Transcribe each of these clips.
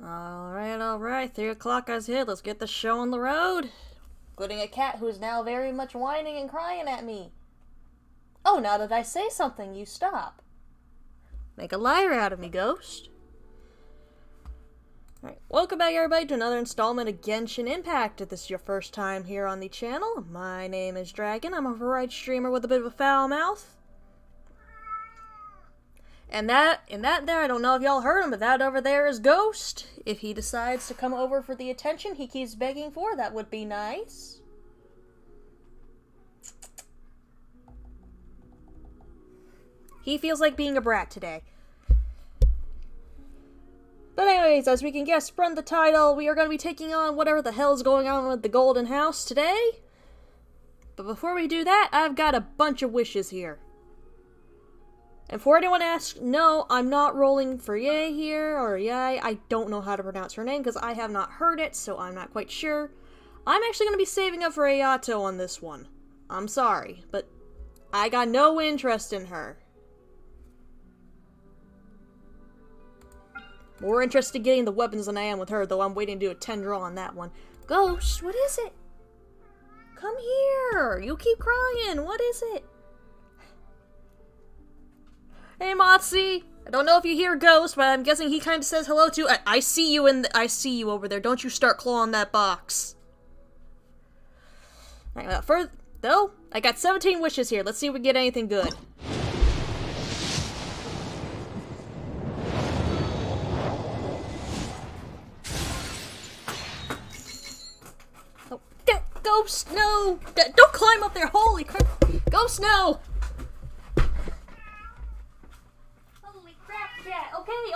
Alright, 3 o'clock is here, let's get the show on the road. Including a cat who's now very much whining and crying at me. Oh, now that I say something, you stop. Make a liar out of me, Ghost. Alright, welcome back everybody to another installment of Genshin Impact. If this is your first time here on the channel, my name is Dragon. I'm a variety streamer with a bit of a foul mouth. And that there, I don't know if y'all heard him, but that over there is Ghost. If he decides to come over for the attention he keeps begging for, that would be nice. He feels like being a brat today. But anyways, as we can guess from the title, we are going to be taking on whatever the hell's going on with the Golden House today. But before we do that, I've got a bunch of wishes here. And before anyone asks, no, I'm not rolling for Yay here, or Yay. I don't know how to pronounce her name because I have not heard it, so I'm not quite sure. I'm actually going to be saving up for Ayato on this one. I'm sorry, but I got no interest in her. More interested in getting the weapons than I am with her, though I'm waiting to do a 10 draw on that one. Ghost, what is it? Come here! You keep crying! What is it? Hey, Motzi! I don't know if you hear Ghost, but I'm guessing he kind of says hello to you. I see you I see you over there. Don't you start clawing that box. Alright, without further... Though, I got 17 wishes here. Let's see if we get anything good. Oh, Ghost, no! Don't climb up there! Holy crap! Ghost, no!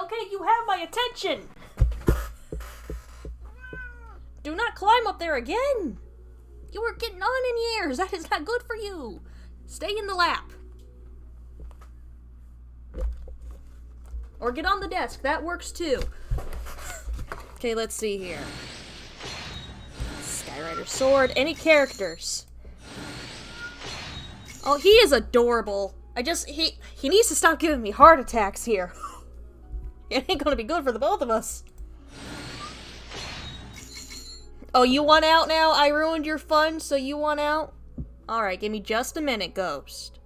Okay, you have my attention! Do not climb up there again! You are getting on in years! That is not good for you! Stay in the lap. Or get on the desk, that works too. Okay, let's see here. Skyrider sword, any characters? Oh, he is adorable. He needs to stop giving me heart attacks here. It ain't gonna be good for the both of us. Oh, you want out now? I ruined your fun, so you want out? Alright, give me just a minute, Ghost.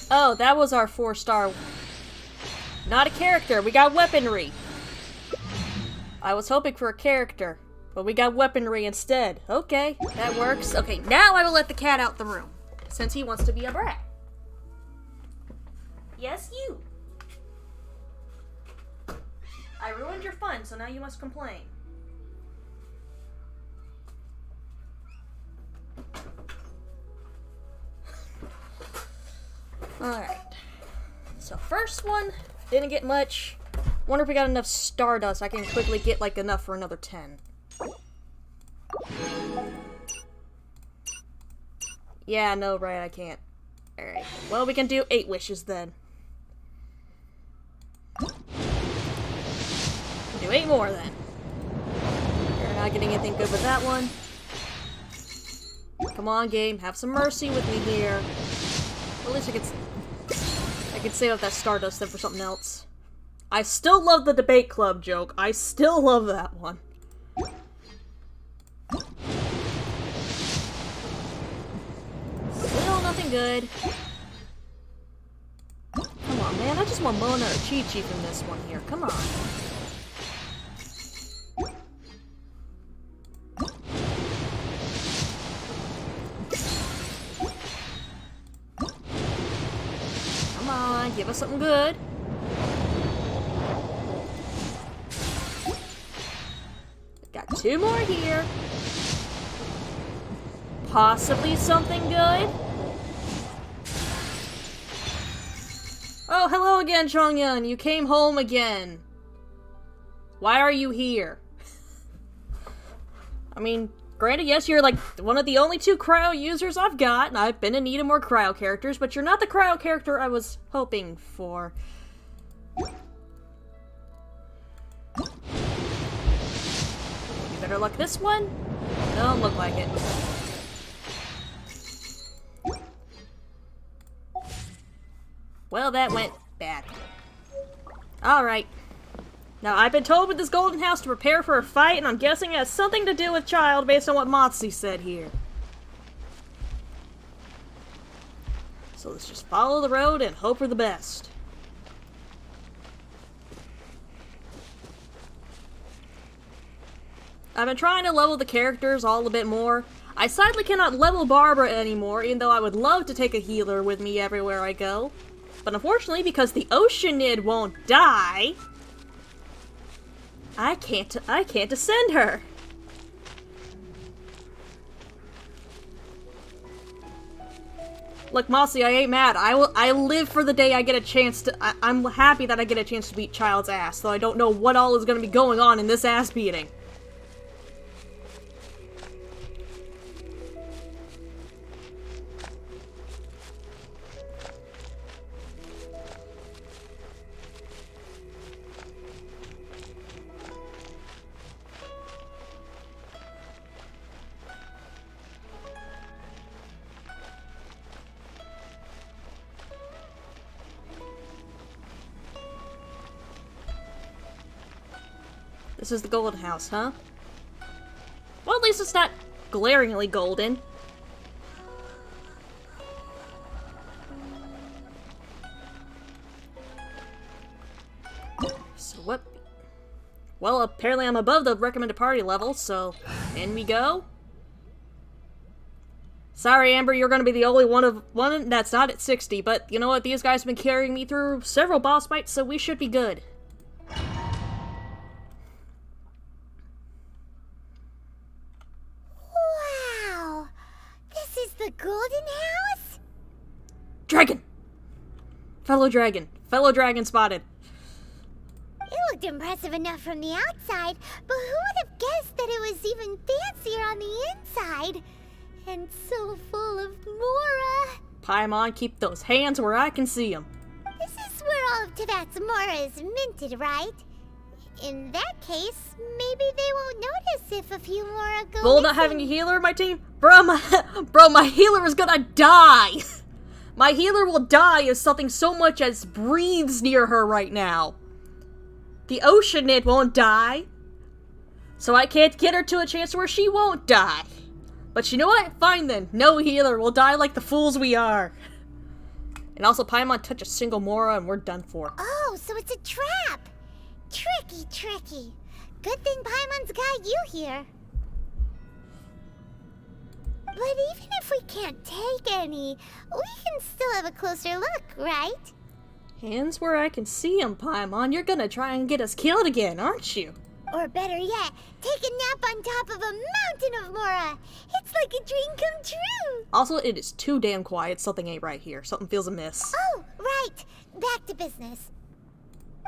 Oh, that was our 4-star. Not a character, we got weaponry. I was hoping for a character, but we got weaponry instead. Okay, that works. Okay, now I will let the cat out the room, since he wants to be a brat. Yes, you. I ruined your fun, so now you must complain. Alright. So first one, didn't get much. Wonder if we got enough Stardust. I can quickly get like enough for another 10. Yeah, no, right, I can't. Alright. Well, we can do 8 wishes then. Do 8 more then. We're not getting anything good with that one. Come on, game, have some mercy with me here. At least I could save up that Stardust then for something else. I still love the debate club joke. I still love that one. Still nothing good. Come on, man. I just want Mona or Chi-Chi from this one here. Come on. Come on, give us something good. Got 2 more here. Possibly something good. Oh, hello again, Chongyun. You came home again. Why are you here? I mean, granted, yes, you're like one of the only 2 cryo users I've got, and I've been in need of more cryo characters, but you're not the cryo character I was hoping for. Better luck this one? Don't look like it. Well, that went Bad. Alright. Now, I've been told with this golden house to prepare for a fight, and I'm guessing it has something to do with child based on what Motzi said here. So let's just follow the road and hope for the best. I've been trying to level the characters all a bit more. I sadly cannot level Barbara anymore, even though I would love to take a healer with me everywhere I go. But unfortunately, because the Oceanid won't die, I can't ascend her. Look, Mossy, I ain't mad. I live for the day I get a chance to. I'm happy that I get a chance to beat Child's ass, though I don't know what all is going to be going on in this ass beating. This is the golden house, huh? Well, at least it's not glaringly golden. So what? Well, apparently I'm above the recommended party level, so in we go. Sorry, Amber, you're gonna be the only one that's not at 60, but you know what? These guys have been carrying me through several boss fights, so we should be good. The golden house? Dragon! Fellow dragon spotted. It looked impressive enough from the outside, but who would have guessed that it was even fancier on the inside? And so full of Mora. Paimon, keep those hands where I can see them. This is where all of Teyvat's Mora is minted, right? In that case, maybe they won't notice if a few Mora go Bull not having a healer in my team? Bro, my healer is gonna die! My healer will die if something so much as breathes near her right now. The Oceanid won't die, so I can't get her to a chance where she won't die. But you know what? Fine then. No healer. We'll die like the fools we are. And also, Paimon touch a single Mora and we're done for. Oh, so it's a trap! Tricky, tricky. Good thing Paimon's got you here. But even if we can't take any, we can still have a closer look, right? Hands where I can see them, Paimon. You're gonna try and get us killed again, aren't you? Or better yet, take a nap on top of a mountain of Mora. It's like a dream come true. Also, it is too damn quiet. Something ain't right here. Something feels amiss. Oh, right. Back to business.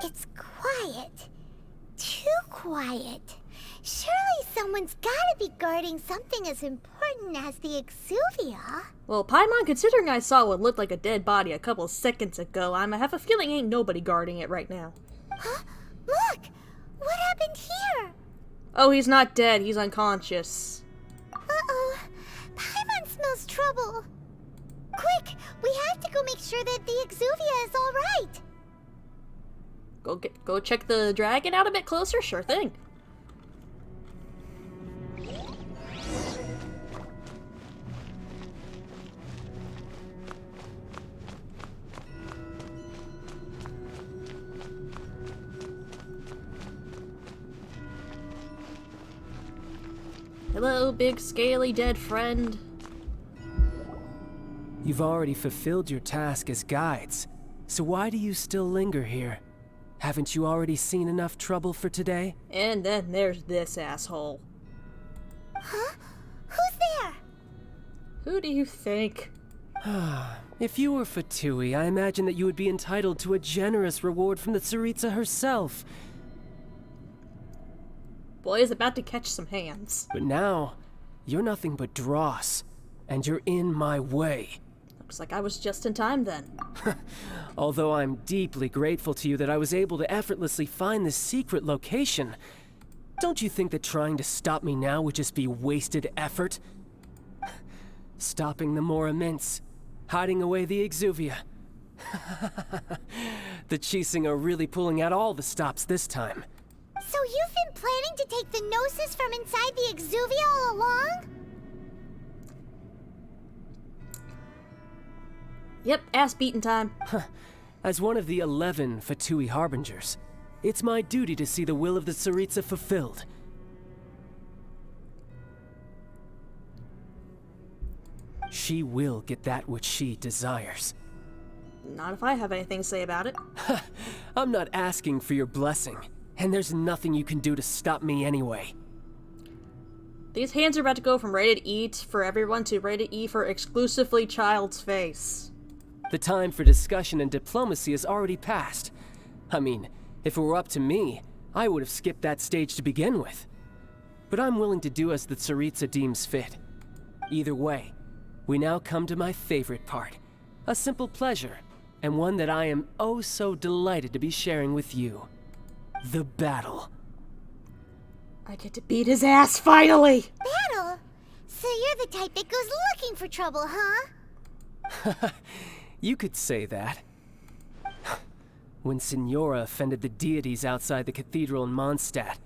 It's quiet. Too quiet. Surely someone's gotta be guarding something as important as the Exuvia. Well, Paimon, considering I saw what looked like a dead body a couple seconds ago, I have a feeling ain't nobody guarding it right now. Huh? Look! What happened here? Oh, he's not dead. He's unconscious. Uh-oh. Paimon smells trouble. Quick! We have to go make sure that the Exuvia is alright. Go check the dragon out a bit closer? Sure thing. Hello, big, scaly, dead friend. You've already fulfilled your task as guides, so why do you still linger here? Haven't you already seen enough trouble for today? And then there's this asshole. Huh? Who's there? Who do you think? If you were Fatui, I imagine that you would be entitled to a generous reward from the Tsaritsa herself. Boy is about to catch some hands. But now, you're nothing but dross, and you're in my way. Looks like I was just in time then. Although I'm deeply grateful to you that I was able to effortlessly find this secret location, don't you think that trying to stop me now would just be wasted effort? Stopping the Mora Mints, hiding away the Exuvia. The Chising are really pulling out all the stops this time. So you've been planning to take the Gnosis from inside the Exuvia all along? Yep, ass-beating time. As one of the 11 Fatui Harbingers, it's my duty to see the will of the Tsaritsa fulfilled. She will get that which she desires. Not if I have anything to say about it. I'm not asking for your blessing, and there's nothing you can do to stop me anyway. These hands are about to go from rated E for everyone to rated E for exclusively child's face. The time for discussion and diplomacy has already passed. I mean, if it were up to me, I would have skipped that stage to begin with. But I'm willing to do as the Tsaritsa deems fit. Either way, we now come to my favorite part. A simple pleasure, and one that I am oh so delighted to be sharing with you. The battle. I get to beat his ass, finally! Battle? So you're the type that goes looking for trouble, huh? You could say that. When Signora offended the deities outside the cathedral in Mondstadt,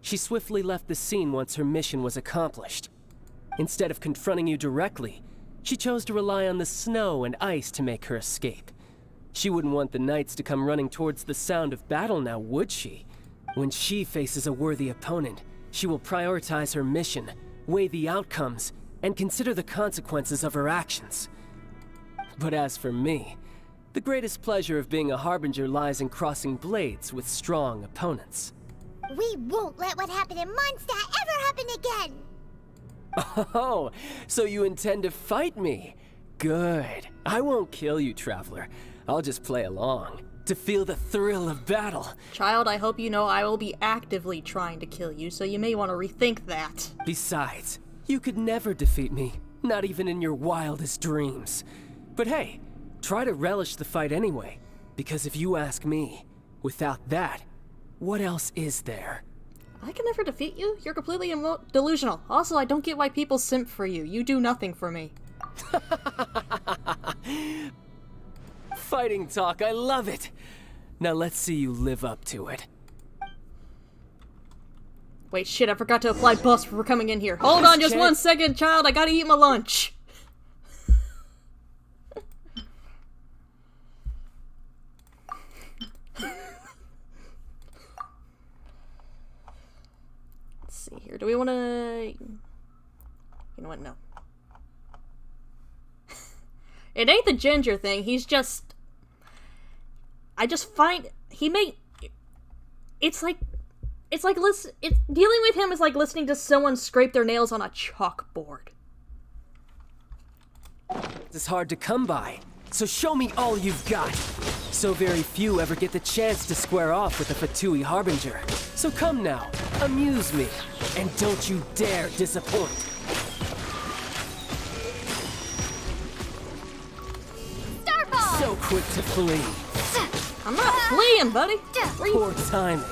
she swiftly left the scene once her mission was accomplished. Instead of confronting you directly, she chose to rely on the snow and ice to make her escape. She wouldn't want the knights to come running towards the sound of battle now, would she? When she faces a worthy opponent, she will prioritize her mission, weigh the outcomes, and consider the consequences of her actions. But as for me, the greatest pleasure of being a Harbinger lies in crossing blades with strong opponents. We won't let what happened in Mondstadt ever happen again! Oh, so you intend to fight me? Good. I won't kill you, Traveler. I'll just play along, to feel the thrill of battle. Child, I hope you know I will be actively trying to kill you, so you may want to rethink that. Besides, you could never defeat me, not even in your wildest dreams. But hey, try to relish the fight anyway, because if you ask me, without that, what else is there? I can never defeat you? You're completely delusional. Also, I don't get why people simp for you. You do nothing for me. Fighting talk, I love it! Now let's see you live up to it. Wait, shit, I forgot to apply buffs before coming in here. Hold on just 1 second, child, I gotta eat my lunch. Let's see here, do we wanna... You know what, no. It ain't the ginger thing, he's just... I just find... dealing with him is like listening to someone scrape their nails on a chalkboard. It's hard to come by, so show me all you've got. So very few ever get the chance to square off with a Fatui Harbinger. So come now, amuse me, and don't you dare disappoint. Starfall! So quick to flee. I'm not fleeing, buddy. Poor timing.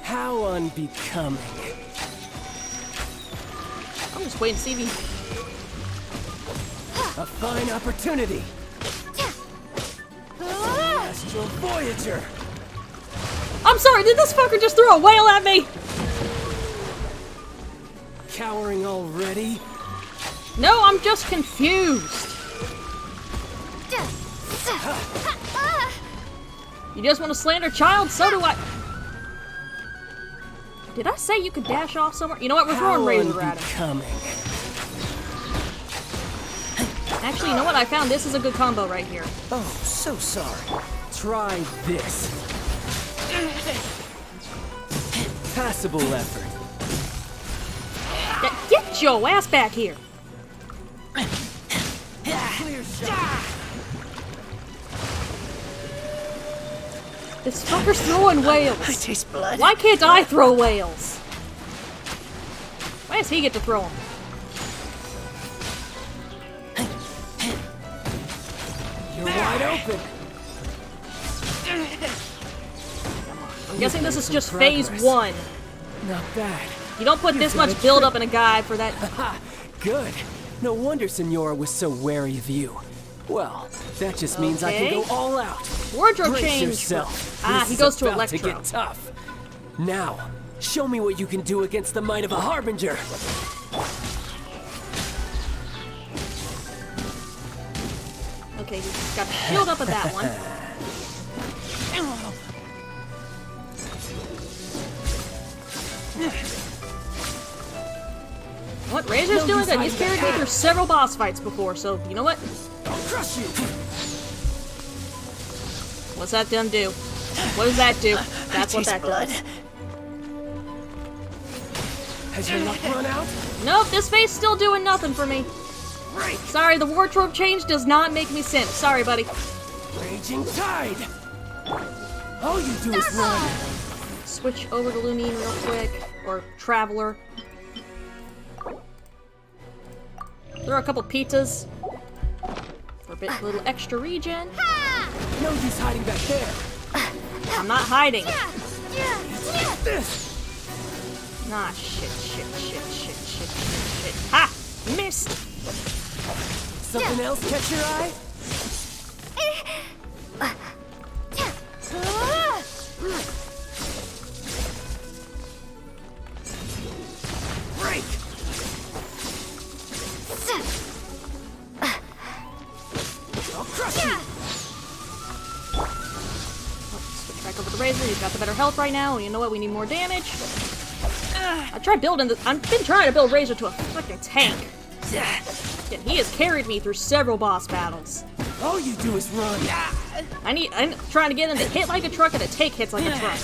How unbecoming. I'm just waiting to see if he... A fine opportunity. Astral Voyager. I'm sorry, did this fucker just throw a whale at me? Cowering already? No, I'm just confused. You just want to slander child? So do I. Did I say you could dash off somewhere? You know what? We're throwing razor at him. Actually, you know what? I found this is a good combo right here. Oh, so sorry. Try this. Passable effort. Get your ass back here. Clear shot. This fucker's throwing whales. I taste blood. Why can't I throw whales? Why does he get to throw them? You're wide open. I'm guessing this is just phase 1. Not bad. You don't put this much build up in a guy for that. Good. No wonder Senora was so wary of you. Well, that just means I can go all out. Wardrobe Brace change. yourself. Ah, This he is goes to about Electro. to get tough. Now, show me what you can do against the might of a Harbinger. Okay, he's got the shield up at that one. What Razor's doing good. He's carried me through several boss fights before, so you know what? I'll crush you. What's that gonna do? What does that do? That's what that blood. does. Has your luck run out? Nope, this face still doing nothing for me. Right. Sorry, the wardrobe change does not make me simp. Sorry, buddy. Raging tide. All you do is run. Switch over to Lumine real quick. Or Traveler. Throw a couple pizzas. For a little extra regen. No use hiding back there. I'm not hiding. This. Ah, shit. Ha! Missed! Something else catch your eye? Break! I'll crush you! Switch back over to Razor. He's got the better health right now. You know what? We need more damage. I've been trying to build Razor to a freaking tank. And he has carried me through several boss battles. All you do is run. I'm trying to get him to hit like a truck and to take hits like a truck.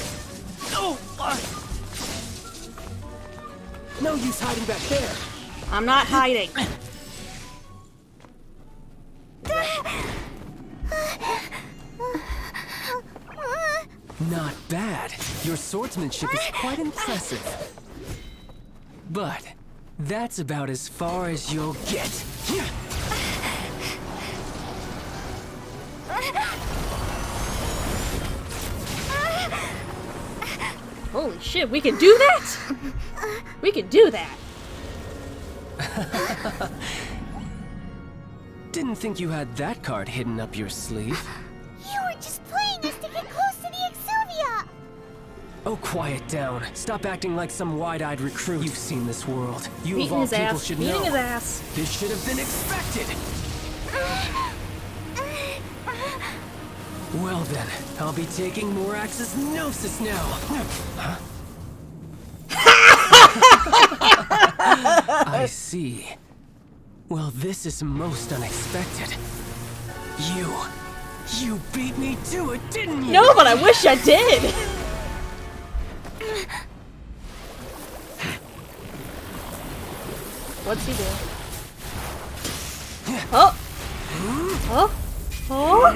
No use hiding back there. I'm not hiding. Not bad. Your swordsmanship is quite impressive. But that's about as far as you'll get. Holy shit, we can do that? We can do that. Didn't think you had that card hidden up your sleeve. You were just playing us to get close to the Exuvia! Oh, quiet down. Stop acting like some wide-eyed recruit. You've seen this world. You of Beating all his people ass. should Beating know. his ass. This should have been expected. Well then, I'll be taking Morax's Gnosis now. Huh? I see. Well, this is most unexpected. You beat me to it, didn't you? No, but I wish I did. What's he doing? Oh! Oh! Oh!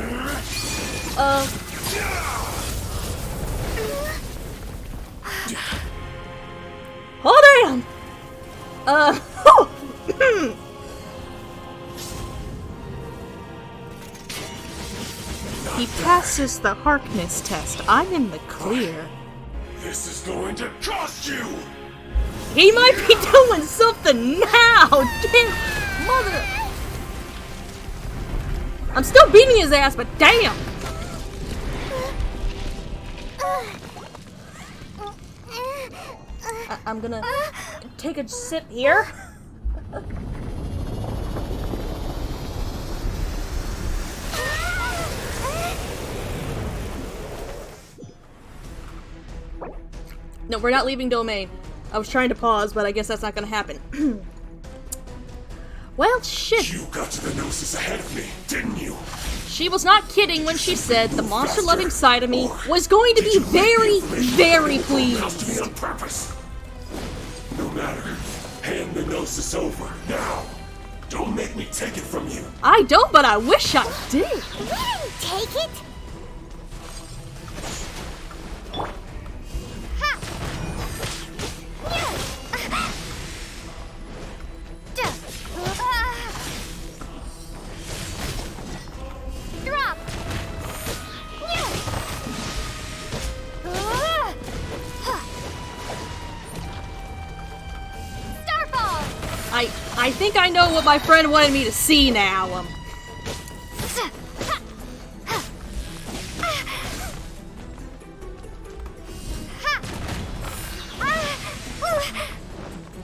Oh damn! Oh! He passes the Harkness test. I'm in the clear. This is going to cost you! He might be doing something now! Damn! Mother... I'm still beating his ass, but damn! I'm gonna take a sip here. No, we're not leaving Domain. I was trying to pause, but I guess that's not gonna happen. Well, shit. You got to the Gnosis ahead of me, didn't you? She was not kidding when she said the monster-loving side of me was going to be very, very Out to pleased. me on purpose. No matter. Hand the Gnosis over, now. Don't make me take it from you. I don't, but I wish I did. We didn't take it! Drop! Starfall! I think I know what my friend wanted me to see now.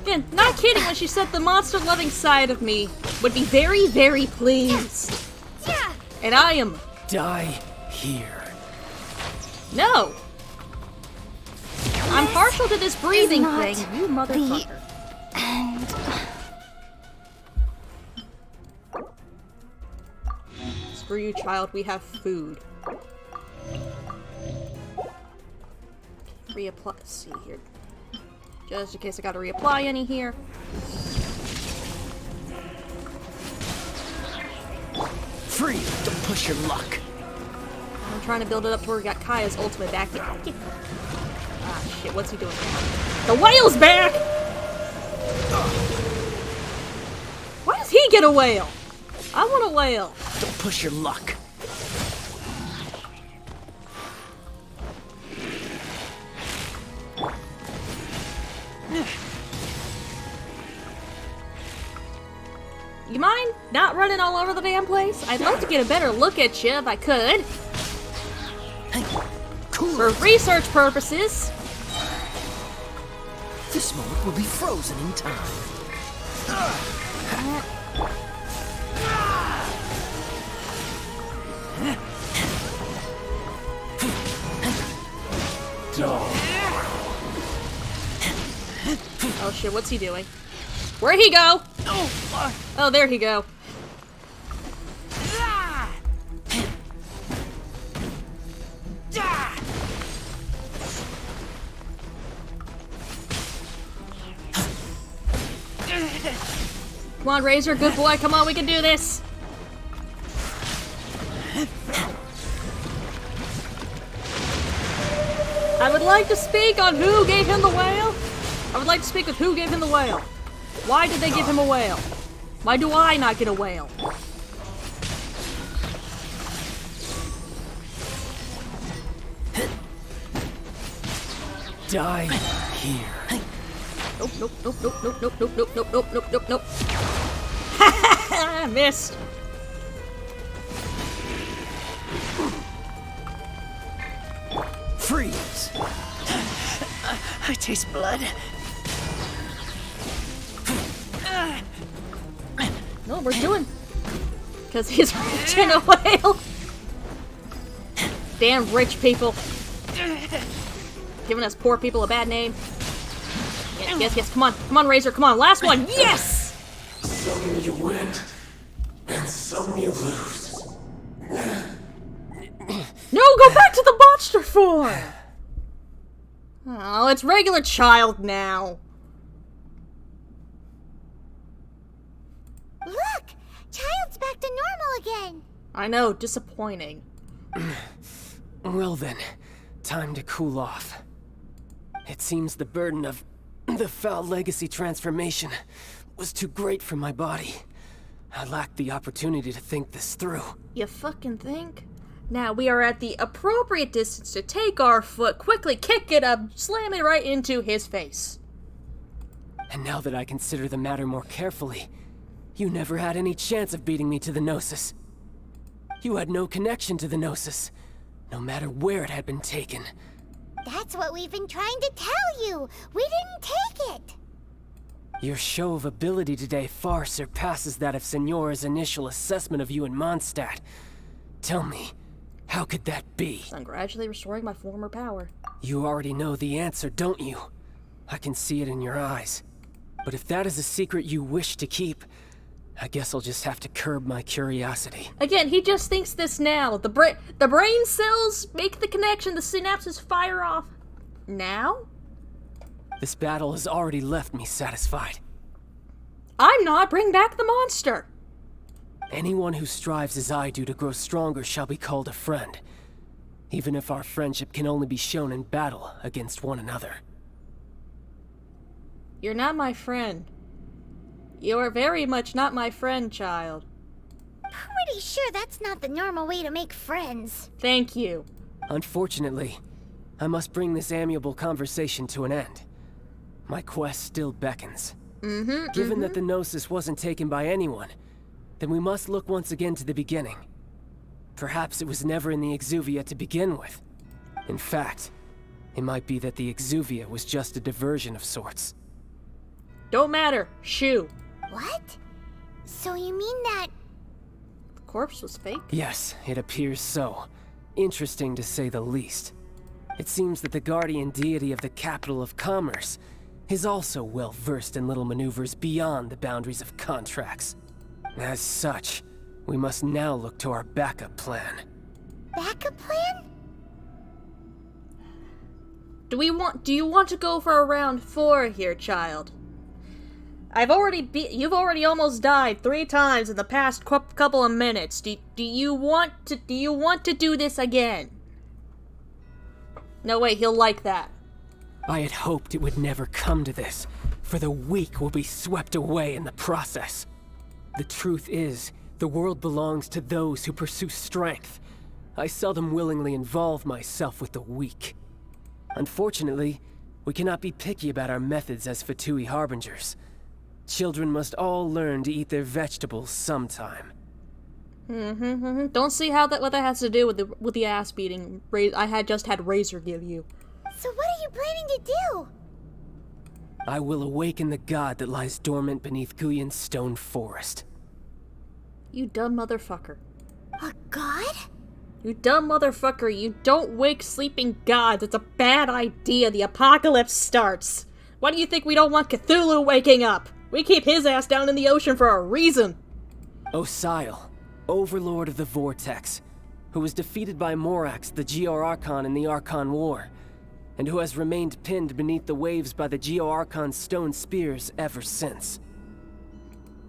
Again, not kidding when she said the monster-loving side of me would be very, very pleased. And I am... Die here. No! I'm partial to this breathing thing, you motherfucker. Screw you, child, we have food. Reapply. Let's see here. Just in case I gotta reapply any here. Free! Don't push your luck. I'm trying to build it up to where we got Kaya's ultimate back. Ah, shit, what's he doing now? The whale's back! Why does he get a whale? I want a whale. Don't push your luck. You mind not running all over the damn place? I'd love to get a better look at you if I could. Cool. For research purposes. This moment will be frozen in time. Oh shit, what's he doing? Where'd he go? Oh, there he go. Come on, Razor, good boy, come on, we can do this! I would like to speak on who gave him the whale. I would like to speak with who gave him the whale. Why did they give him a whale? Why do I not get a whale? Die here. Nope, nope, nope, nope, nope, nope, nope, nope, nope, nope, nope, nope, nope. Ha missed. Freeze. I taste blood. No, we're doing. Because he's rich in a whale. Damn rich people. Giving us poor people a bad name. Yes, yes, yes, come on, Razor, come on, last one, yes! Some you win, and some you lose. No, go back to the monster form! Oh, it's regular child now. Look! Child's back to normal again! I know, disappointing. Well then, time to cool off. It seems the burden of the foul legacy transformation was too great for my body. I lacked the opportunity to think this through. You fucking think? Now we are at the appropriate distance to take our foot, quickly kick it up, slam it right into his face. And now that I consider the matter more carefully, you never had any chance of beating me to the Gnosis. You had no connection to the Gnosis, no matter where it had been taken. That's what we've been trying to tell you! We didn't take it! Your show of ability today far surpasses that of Signora's initial assessment of you in Mondstadt. Tell me, how could that be? I'm gradually restoring my former power. You already know the answer, don't you? I can see it in your eyes. But if that is a secret you wish to keep, I guess I'll just have to curb my curiosity. Again, he just thinks this now. The brain cells make the connection, the synapses fire off. Now? This battle has already left me satisfied. I'm not. Bring back the monster. Anyone who strives as I do to grow stronger shall be called a friend, even if our friendship can only be shown in battle against one another. You're not my friend. You are very much not my friend, child. Pretty sure that's not the normal way to make friends. Thank you. Unfortunately, I must bring this amiable conversation to an end. My quest still beckons. Given that the Gnosis wasn't taken by anyone, then we must look once again to the beginning. Perhaps it was never in the Exuvia to begin with. In fact, it might be that the Exuvia was just a diversion of sorts. Don't matter. Shoo. What? So you mean that... The corpse was fake? Yes, it appears so. Interesting to say the least. It seems that the guardian deity of the capital of commerce is also well versed in little maneuvers beyond the boundaries of contracts. As such, we must now look to our backup plan. backup plan? Do you want to go for a round 4 here, child? You've already almost died 3 times in the past couple of minutes. Do you want to do this again? No way, he'll like that. I had hoped it would never come to this, for the weak will be swept away in the process. The truth is, the world belongs to those who pursue strength. I seldom willingly involve myself with the weak. Unfortunately, we cannot be picky about our methods as Fatui Harbingers. Children must all learn to eat their vegetables sometime. Don't see what that has to do with the ass beating I just had Razor give you. So what are you planning to do? I will awaken the god that lies dormant beneath Guyon's stone forest. You dumb motherfucker. A god? You dumb motherfucker, you don't wake sleeping gods. It's a bad idea. The apocalypse starts. Why do you think we don't want Cthulhu waking up? We keep his ass down in the ocean for a reason. Osial, Overlord of the Vortex, who was defeated by Morax, the Geo-Archon in the Archon War, and who has remained pinned beneath the waves by the Geo-Archon's stone spears ever since.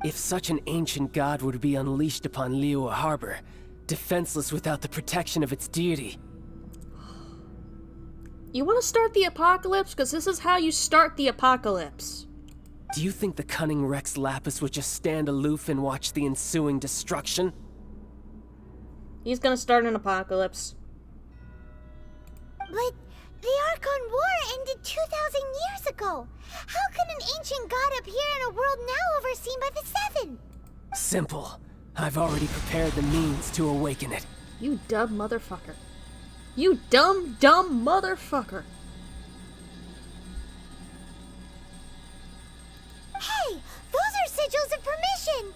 If such an ancient god were to be unleashed upon Liyue Harbor, defenseless without the protection of its deity... You want to start the apocalypse? Because this is how you start the apocalypse. Do you think the cunning Rex Lapis would just stand aloof and watch the ensuing destruction? He's gonna start an apocalypse. But the Archon War ended 2,000 years ago. How can an ancient god appear in a world now overseen by the Seven? Simple. I've already prepared the means to awaken it. You dumb motherfucker. You dumb motherfucker. Hey, those are sigils of permission.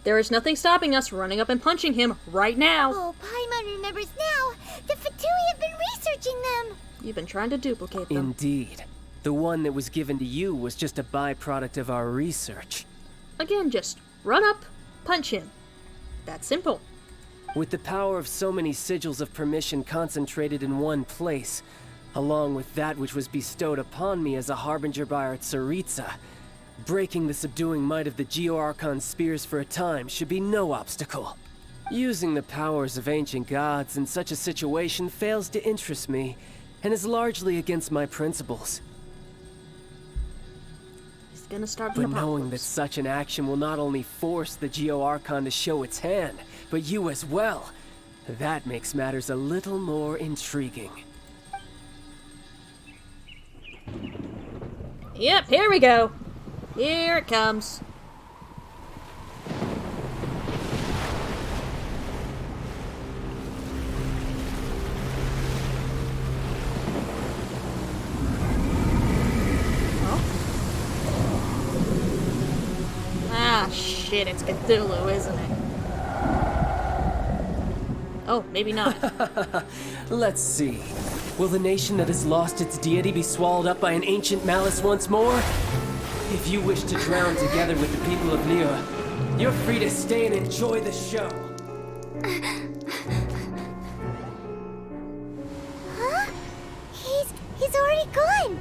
There is nothing stopping us running up and punching him right now. Oh, Paimon remembers now. The Fatui have been researching them. You've been trying to duplicate them. Indeed. The one that was given to you was just a byproduct of our research. Again, just run up, punch him. That simple. With the power of so many sigils of permission concentrated in one place, along with that which was bestowed upon me as a harbinger by our Tsaritsa, breaking the subduing might of the Geo-Archon spears for a time should be no obstacle. Using the powers of ancient gods in such a situation fails to interest me, and is largely against my principles. He's gonna start But an knowing that apocalypse. such an action will not only force the Geo-Archon to show its hand, but you as well, that makes matters a little more intriguing. Yep, here we go. Here it comes. Ah, shit, it's Cthulhu, isn't it? Oh, maybe not. Let's see. Will the nation that has lost its deity be swallowed up by an ancient malice once more? If you wish to drown together with the people of Liyue, you're free to stay and enjoy the show. Huh? He's already gone.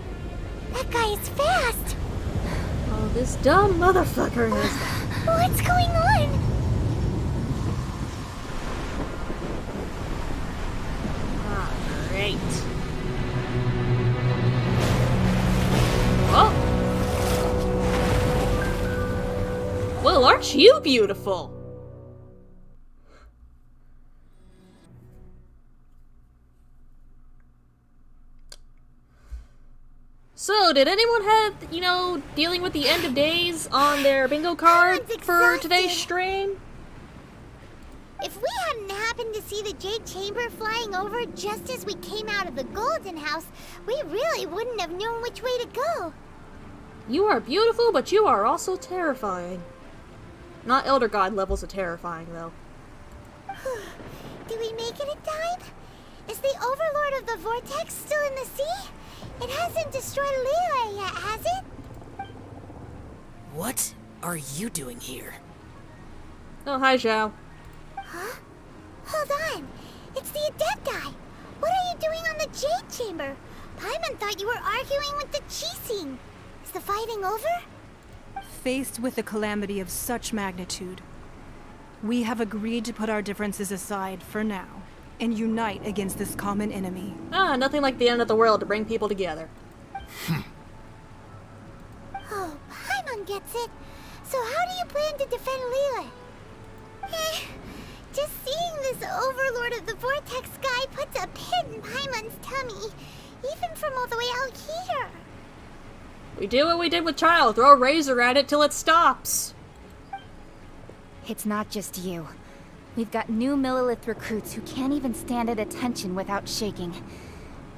That guy is fast. Oh, this dumb motherfucker is... What's going on? Ah, great. Oh! Well, aren't you beautiful? So, did anyone have, you know, dealing with the end of days on their bingo card Everyone's for excited. today's stream? If we hadn't happened to see the Jade Chamber flying over just as we came out of the Golden House, we really wouldn't have known which way to go. You are beautiful, but you are also terrifying. Not Elder God levels of terrifying, though. Do we make it in time? Is the Overlord of the Vortex still in the sea? It hasn't destroyed Liyue yet, has it? What are you doing here? Oh, hi, Zhao. Huh? Hold on. It's the Adepti. What are you doing on the Jade Chamber? Paimon thought you were arguing with the Chising. Is the fighting over? Faced with a calamity of such magnitude, we have agreed to put our differences aside for now and unite against this common enemy. Ah, nothing like the end of the world to bring people together. Oh, Paimon gets it. So how do you plan to defend Liyue? Just seeing this Overlord of the Vortex guy puts a pit in Paimon's tummy, even from all the way out here. We do what we did with Child, throw a razor at it till it stops. It's not just you. We've got new Millilith recruits who can't even stand at attention without shaking.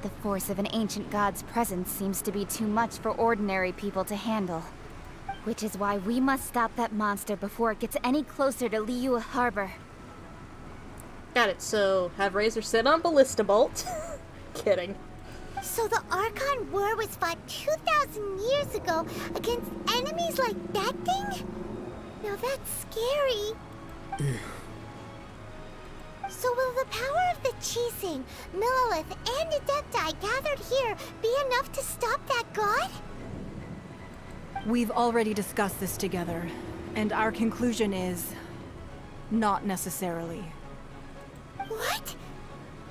The force of an ancient god's presence seems to be too much for ordinary people to handle. Which is why we must stop that monster before it gets any closer to Liyue Harbor. Got it, so have Razor sit on Ballista Bolt. Kidding. So the Archon War was fought 2,000 years ago against enemies like that thing? Now that's scary. So will the power of the Chising, Millilith, and Adepti gathered here be enough to stop that god? We've already discussed this together, and our conclusion is not necessarily. What?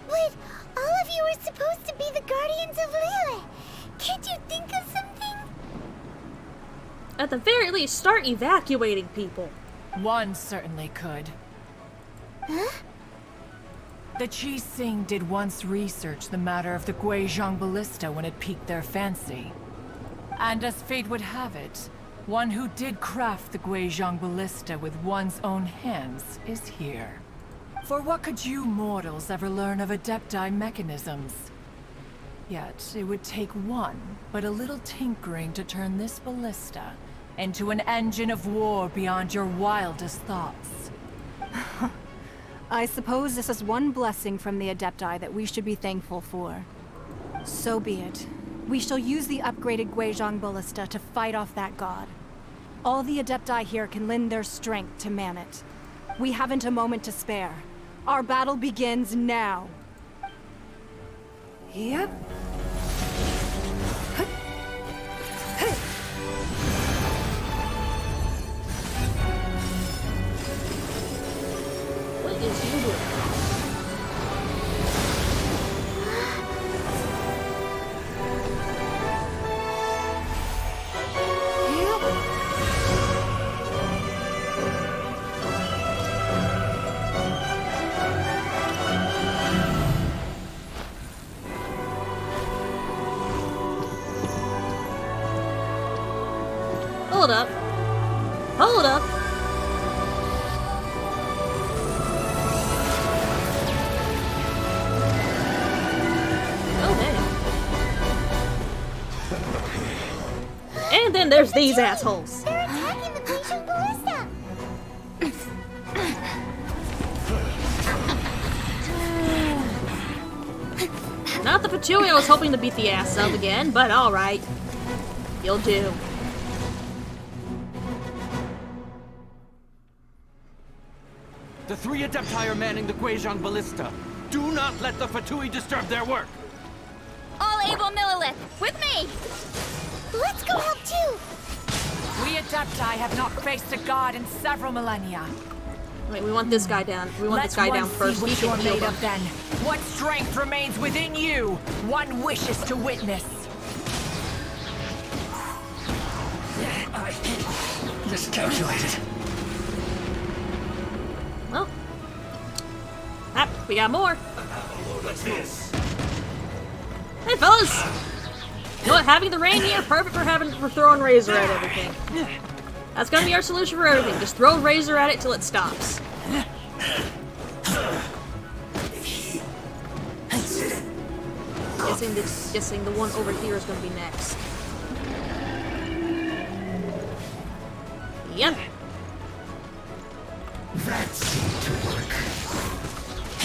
But all of you are supposed to be the guardians of Liyue. Can't you think of something? At the very least, start evacuating people. One certainly could. Huh? The Chising did once research the matter of the Guizhong Ballista when it piqued their fancy. And as fate would have it, one who did craft the Guizhong Ballista with one's own hands is here. For what could you mortals ever learn of Adepti mechanisms? Yet, it would take one, but a little tinkering to turn this ballista into an engine of war beyond your wildest thoughts. I suppose this is one blessing from the Adepti that we should be thankful for. So be it. We shall use the upgraded Guizhong Ballista to fight off that god. All the Adepti here can lend their strength to man it. We haven't a moment to spare. Our battle begins now. Yep. What is you doing? Hold up. Hold up. Oh, dang. And then there's these assholes. They're attacking the Guizhong Ballista. Not the Fatui I was hoping to beat the ass of again, but alright. You'll do. The three Adepti are manning the Guizhong Ballista. Do not let the Fatui disturb their work. All able Millilith, with me! Let's go help too. We Adepti have not faced a god in several millennia. Wait, we want this guy down. We want this guy down first. What He you're can heal made them. of then. What strength remains within you? One wishes to witness. I miscalculated. Well. Ah, we got more. Look at this. Hey, fellas! You know what? Having the rain here, perfect for throwing Razor at everything. That's gonna be our solution for everything. Just throw Razor at it till it stops. Guessing the one over here is gonna be next. Yep.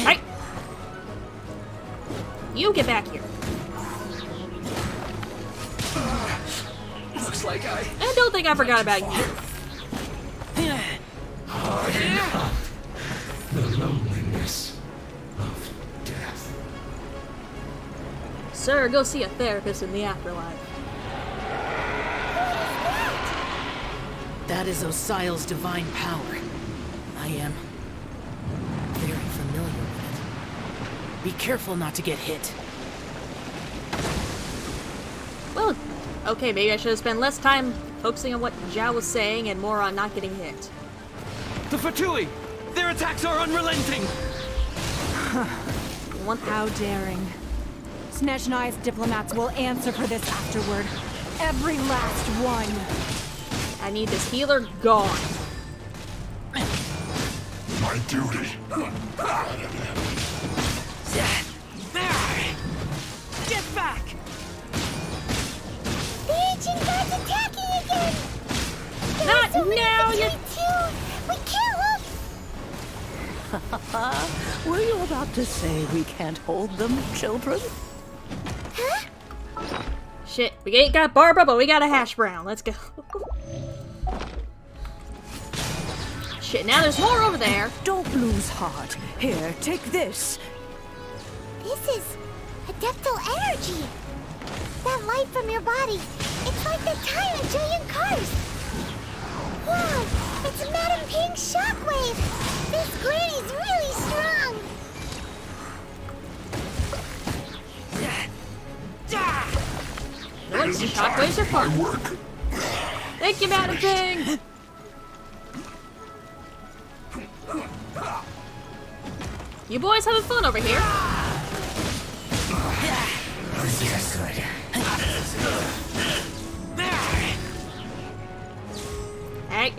Right. You get back here. Looks like I don't think I forgot about you. the loneliness of death. Sir, go see a therapist in the afterlife. That is Osial's divine power. I am very familiar with it. Be careful not to get hit. Well, okay, maybe I should have spent less time focusing on what Zhao was saying and more on not getting hit. The Fatui! Their attacks are unrelenting! How daring. Snezhnai's diplomats will answer for this afterward. Every last one. I need this healer gone. My duty. Get back! The ancient god's attacking again! Not now, you... We can't Were you about to say we can't hold them, children? Shit, we ain't got Barbara, but we got a hash brown. Let's go. Shit, now there's more over there. Don't lose heart. Here, take this. This is adeptal energy. That light from your body. It's like the time of Julian Cars. Wow, it's Madame Ping's shockwave. This granny's really strong. No, the shockwaves are fun. Thank you, Madam Ping. You boys having fun over here?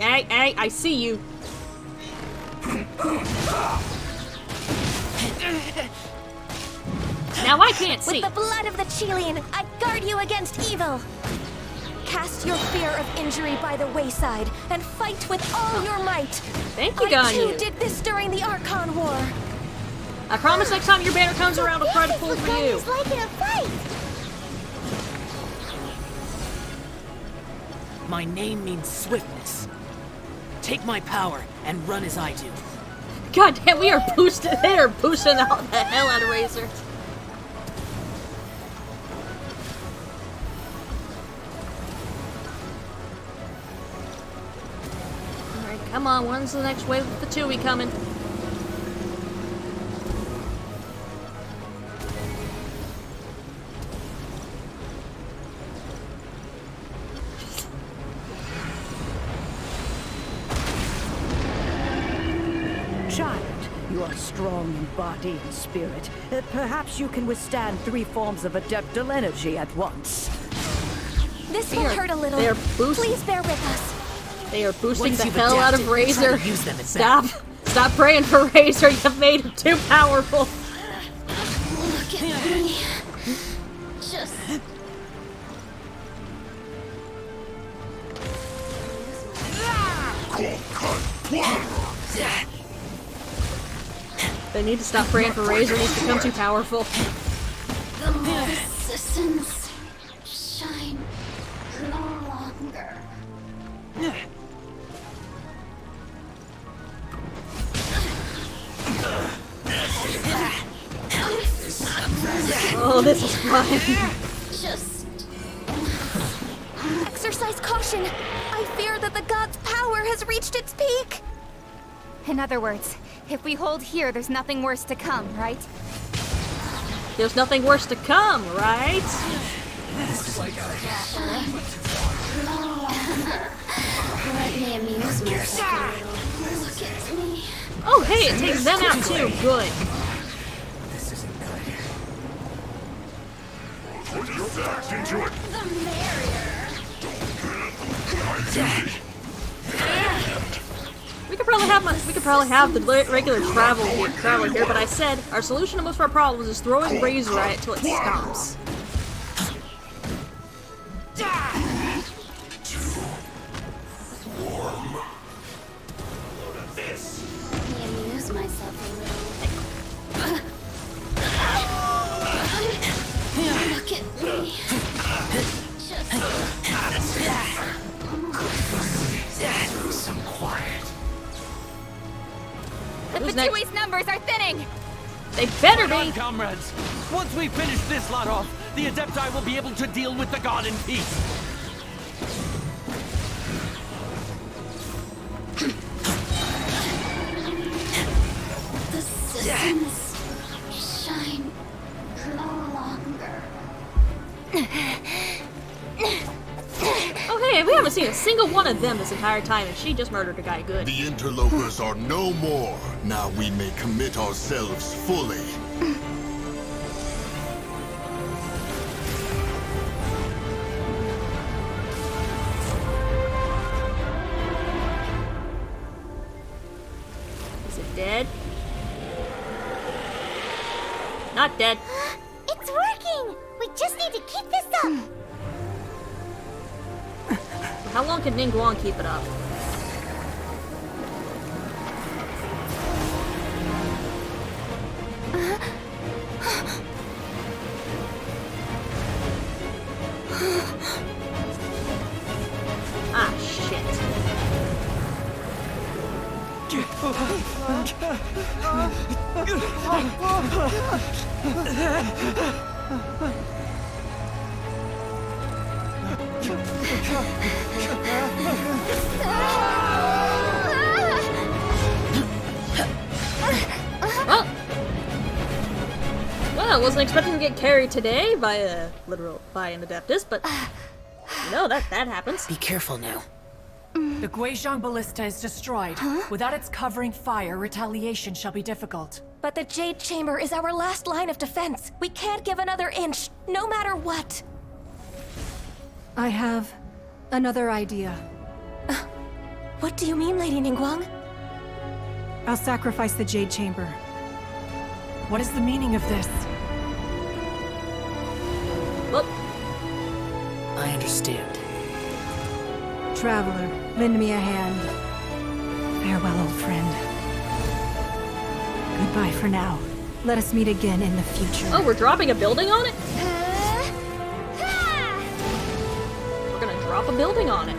Hey, I see you. Now I can't see. With the blood of the Chilean, I guard you against evil. Cast your fear of injury by the wayside and fight with all your might. Thank you, I Ganyu. too did this during the Archon War. I promise next time your banner comes around, I'll try to pull for you. Like in a fight. My name means swiftness. Take my power and run as I do. God damn, we are boosted. They are boosting out the hell out of Razor. Alright, come on. When's the next wave of the Tui coming? Child, you are strong in body and spirit. Perhaps you can withstand 3 forms of adeptal energy at once. This will hurt a little. They're boosting. Please bear with us. They are boosting Once the you've hell out of adapted, try to Razor. use them as Stop. Stop praying for Razor. You've made him too powerful. Look at me. Just... They need to stop praying for Razor. He's become too powerful. The more resistance shine no longer. Oh, this is fun. Just exercise caution. I fear that the god's power has reached its peak. In other words, if we hold here, there's nothing worse to come, right? There's nothing worse to come, right? Let me amuse myself a little. Look at me. Oh, hey, it takes them out too. Good. Put your back into it. we could probably have the regular traveler here, but I said our solution to most of our problems is throwing Razor at it till it stops. Amuse myself a little. Look at me. Just Some quiet. The Who's next? Fatui's numbers are thinning! They better Come on, be! comrades! Once we finish this lot off, the Adepti will be able to deal with the god in peace. the systems shine no longer. Oh hey, we haven't seen a single one of them this entire time, and she just murdered a guy. Good. The interlopers are no more. Now we may commit ourselves fully. Is it dead? Not dead. It's working! We just need to keep this up! How long can Ningguang keep it up? Ah, shit. Well, I wasn't expecting to get carried today by an Adeptus, but no, that happens. Be careful now. The Guizhong Ballista is destroyed. Without its covering fire, retaliation shall be difficult. But the Jade Chamber is our last line of defense. We can't give another inch, no matter what. I have another idea. What do you mean, Lady Ningguang? I'll sacrifice the Jade Chamber. What is the meaning of this? Look, I understand. Traveler, lend me a hand. Farewell, old friend. Goodbye for now. Let us meet again in the future. oh, we're dropping a building on it? We're gonna drop a building on it.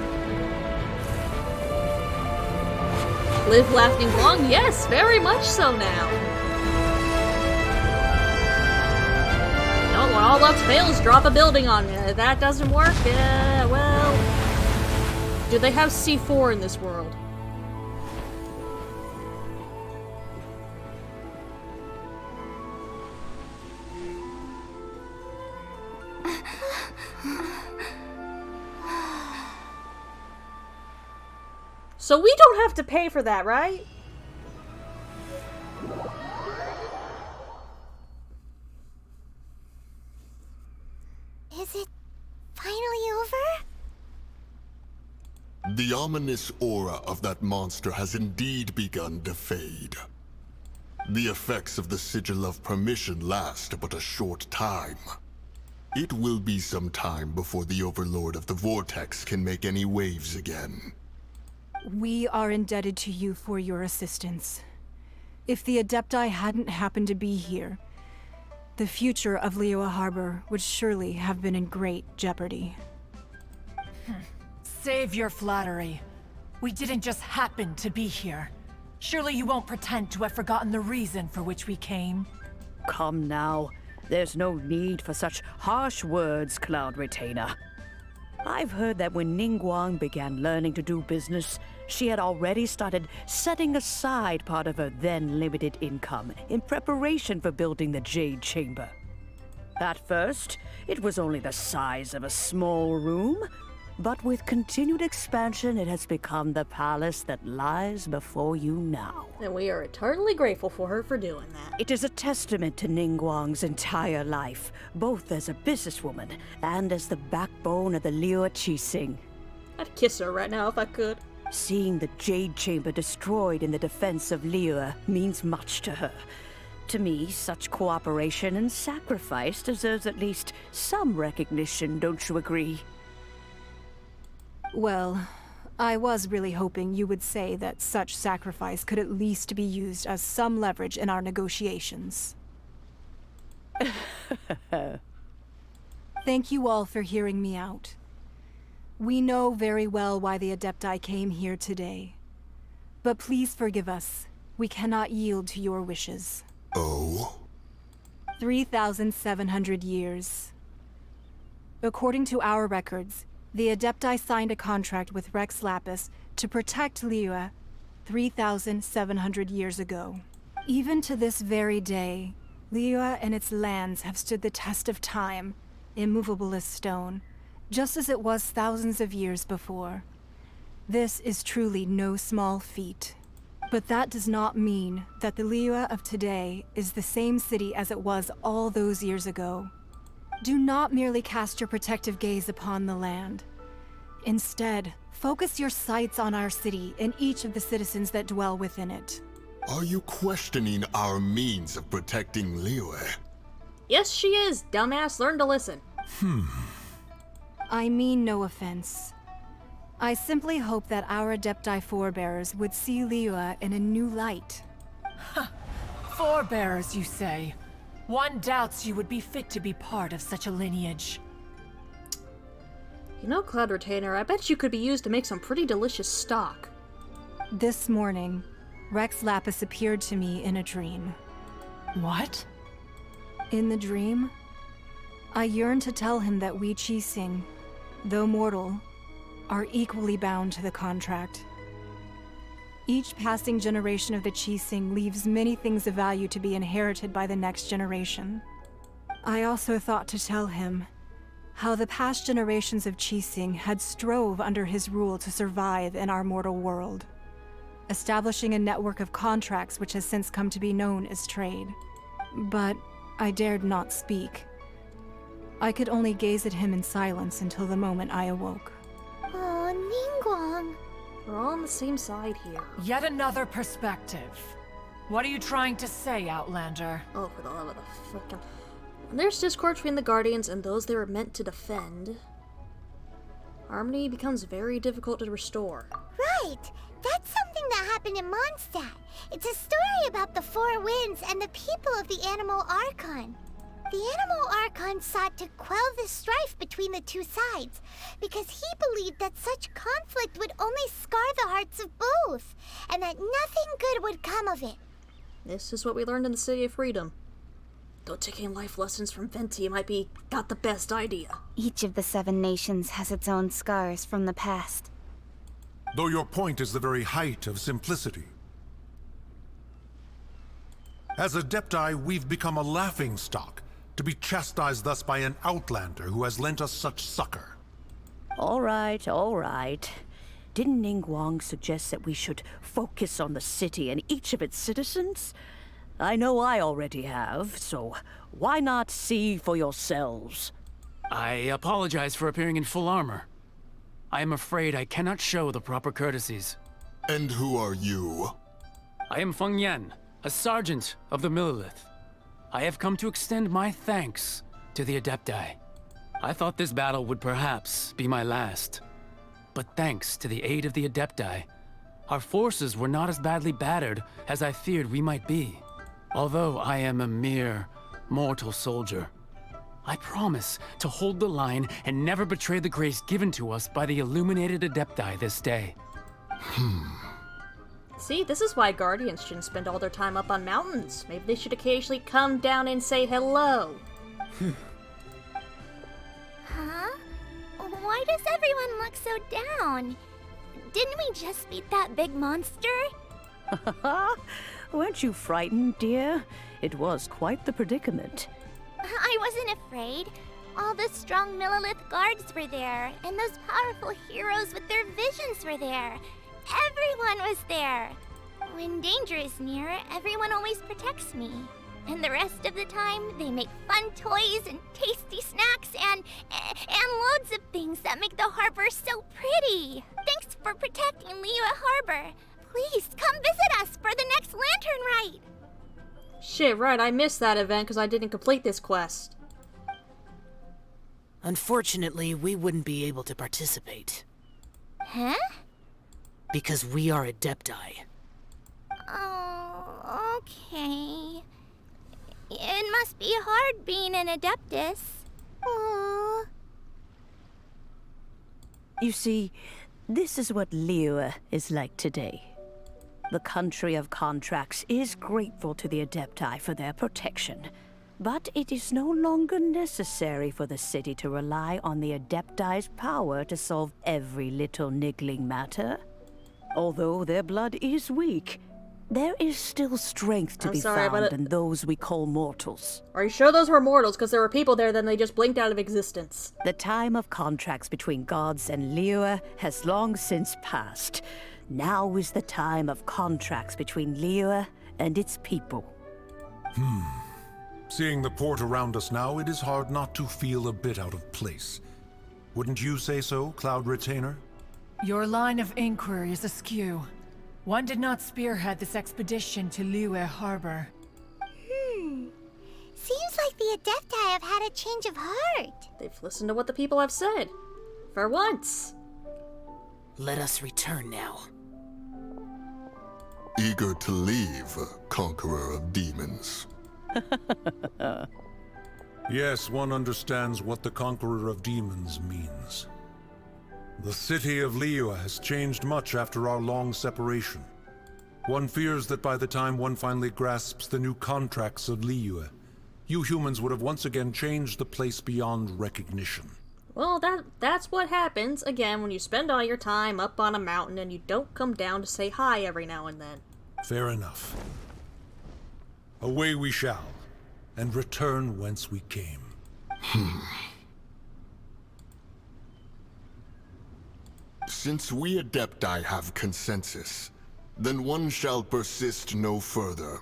Live, laugh, Ningguang? Yes, very much so now. No, when all else fails, drop a building on it. If that doesn't work, well... Do they have C4 in this world? So we don't have to pay for that, right? Is it finally over? The ominous aura of that monster has indeed begun to fade. The effects of the Sigil of Permission last but a short time. It will be some time before the Overlord of the Vortex can make any waves again. We are indebted to you for your assistance. If the Adepti hadn't happened to be here, the future of Liyue Harbor would surely have been in great jeopardy. Save your flattery. We didn't just happen to be here. Surely you won't pretend to have forgotten the reason for which we came. Come now. There's no need for such harsh words, Cloud Retainer. I've heard that when Ningguang began learning to do business, she had already started setting aside part of her then limited income in preparation for building the Jade Chamber. At first, it was only the size of a small room, but with continued expansion, it has become the palace that lies before you now. And we are eternally grateful for her for doing that. It is a testament to Ningguang's entire life, both as a businesswoman and as the backbone of the Liyue Qixing. I'd kiss her right now if I could. Seeing the Jade Chamber destroyed in the defense of Liyue means much to her. To me, such cooperation and sacrifice deserves at least some recognition, don't you agree? Well, I was really hoping you would say that such sacrifice could at least be used as some leverage in our negotiations. Thank you all for hearing me out. We know very well why the Adepti came here today. But please forgive us. We cannot yield to your wishes. Oh? 3,700 years. According to our records, the Adepti signed a contract with Rex Lapis to protect Liyue 3,700 years ago. Even to this very day, Liyue and its lands have stood the test of time, immovable as stone, just as it was thousands of years before. This is truly no small feat. But that does not mean that the Liyue of today is the same city as it was all those years ago. Do not merely cast your protective gaze upon the land. Instead, focus your sights on our city and each of the citizens that dwell within it. Are you questioning our means of protecting Liyue? Yes, she is. Dumbass, learn to listen. I mean no offense. I simply hope that our Adepti forebears would see Liyue in a new light. Forebearers, you say? One doubts you would be fit to be part of such a lineage. You know, Cloud Retainer, I bet you could be used to make some pretty delicious stock. This morning, Rex Lapis appeared to me in a dream. What? In the dream, I yearned to tell him that we Qixing, though mortal, are equally bound to the contract. Each passing generation of the Qixing leaves many things of value to be inherited by the next generation. I also thought to tell him how the past generations of Qixing had strove under his rule to survive in our mortal world, establishing a network of contracts which has since come to be known as trade. But I dared not speak. I could only gaze at him in silence until the moment I awoke. Oh, Ningguang. We're all on the same side here. Yet another perspective. What are you trying to say, Outlander? Oh, for the love of the frickin'... When there's discord between the Guardians and those they were meant to defend, harmony becomes very difficult to restore. Right! That's something that happened in Mondstadt. It's a story about the Four Winds and the people of the Animal Archon. The Animal Archon sought to quell the strife between the two sides, because he believed that such conflict would only scar the hearts of both, and that nothing good would come of it. This is what we learned in the City of Freedom. Though taking life lessons from Venti might be not the best idea. Each of the 7 nations has its own scars from the past. Though your point is the very height of simplicity. As Adepti, we've become a laughingstock, to be chastised thus by an outlander who has lent us such succor. All right, all right. Didn't Ningguang suggest that we should focus on the city and each of its citizens? I know I already have, so why not see for yourselves? I apologize for appearing in full armor. I am afraid I cannot show the proper courtesies. And who are you? I am Feng Yan, a sergeant of the Millilith. I have come to extend my thanks to the Adepti. I thought this battle would perhaps be my last. But thanks to the aid of the Adepti, our forces were not as badly battered as I feared we might be. Although I am a mere mortal soldier, I promise to hold the line and never betray the grace given to us by the illuminated Adepti this day. See, this is why Guardians shouldn't spend all their time up on mountains. Maybe they should occasionally come down and say hello. Huh? Why does everyone look so down? Didn't we just beat that big monster? Weren't you frightened, dear? It was quite the predicament. I wasn't afraid. All the strong Millilith guards were there, and those powerful heroes with their visions were there. Everyone was there. When danger is near, everyone always protects me. And the rest of the time, they make fun toys and tasty snacks and loads of things that make the harbor so pretty. Thanks for protecting Liyue Harbor. Please, come visit us for the next lantern rite. Shit, right, I missed that event because I didn't complete this quest. Unfortunately, we wouldn't be able to participate. Huh? Because we are Adepti. Oh, okay. It must be hard being an Adeptus. Aww. You see, this is what Liyue is like today. The country of contracts is grateful to the Adepti for their protection, but it is no longer necessary for the city to rely on the Adepti's power to solve every little niggling matter. Although their blood is weak, there is still strength to be found in those we call mortals. Are you sure those were mortals? Because there were people there, then they just blinked out of existence. The time of contracts between gods and Liyue has long since passed. Now is the time of contracts between Liyue and its people. Seeing the port around us now, it is hard not to feel a bit out of place. Wouldn't you say so, Cloud Retainer? Your line of inquiry is askew. One did not spearhead this expedition to Liyue Harbor. Seems like the Adepti have had a change of heart. They've listened to what the people have said. For once. Let us return now. Eager to leave, Conqueror of Demons. Yes, one understands what the Conqueror of Demons means. The city of Liyue has changed much after our long separation. One fears that by the time one finally grasps the new contracts of Liyue, you humans would have once again changed the place beyond recognition. Well, that's what happens, again, when you spend all your time up on a mountain and you don't come down to say hi every now and then. Fair enough. Away we shall, and return whence we came. Since we Adepti have consensus, then one shall persist no further.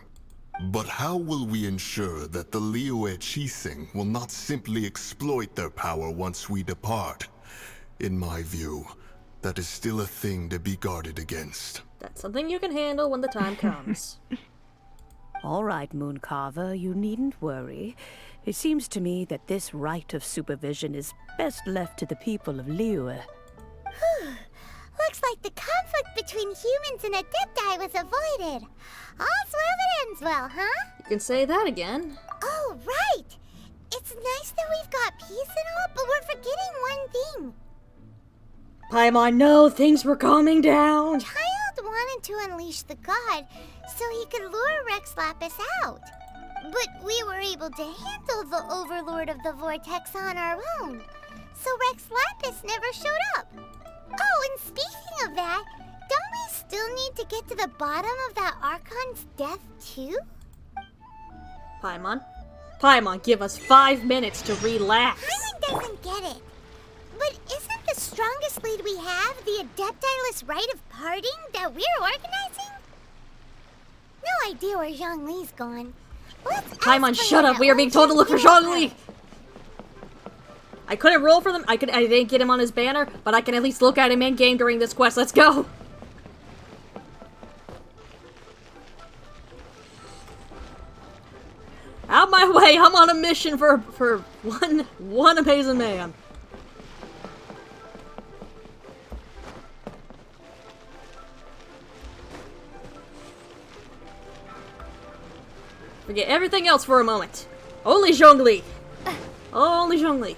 But how will we ensure that the Liyue Qixing will not simply exploit their power once we depart? In my view, that is still a thing to be guarded against. That's something you can handle when the time comes. All right, Mooncarver, you needn't worry. It seems to me that this right of supervision is best left to the people of Liyue. Looks like the conflict between humans and Adepti was avoided. All's well that ends well, huh? You can say that again. Oh, right! It's nice that we've got peace and all, but we're forgetting one thing. Paimon, no, things were calming down. Child wanted to unleash the god so he could lure Rex Lapis out. But we were able to handle the Overlord of the Vortex on our own. So Rex Lapis never showed up. Oh, and speaking of that, don't we still need to get to the bottom of that Archon's death too? Paimon, give us 5 minutes to relax. Paimon doesn't get it. But isn't the strongest lead we have the Adeptiless rite of parting that we're organizing? No idea where Zhongli's gone. Paimon, shut up. We are being told to look for Zhongli. I couldn't roll for them. I didn't get him on his banner, but I can at least look at him in game during this quest. Let's go. Out my way. I'm on a mission for one amazing man. Forget everything else for a moment. Only Zhongli. Only Zhongli.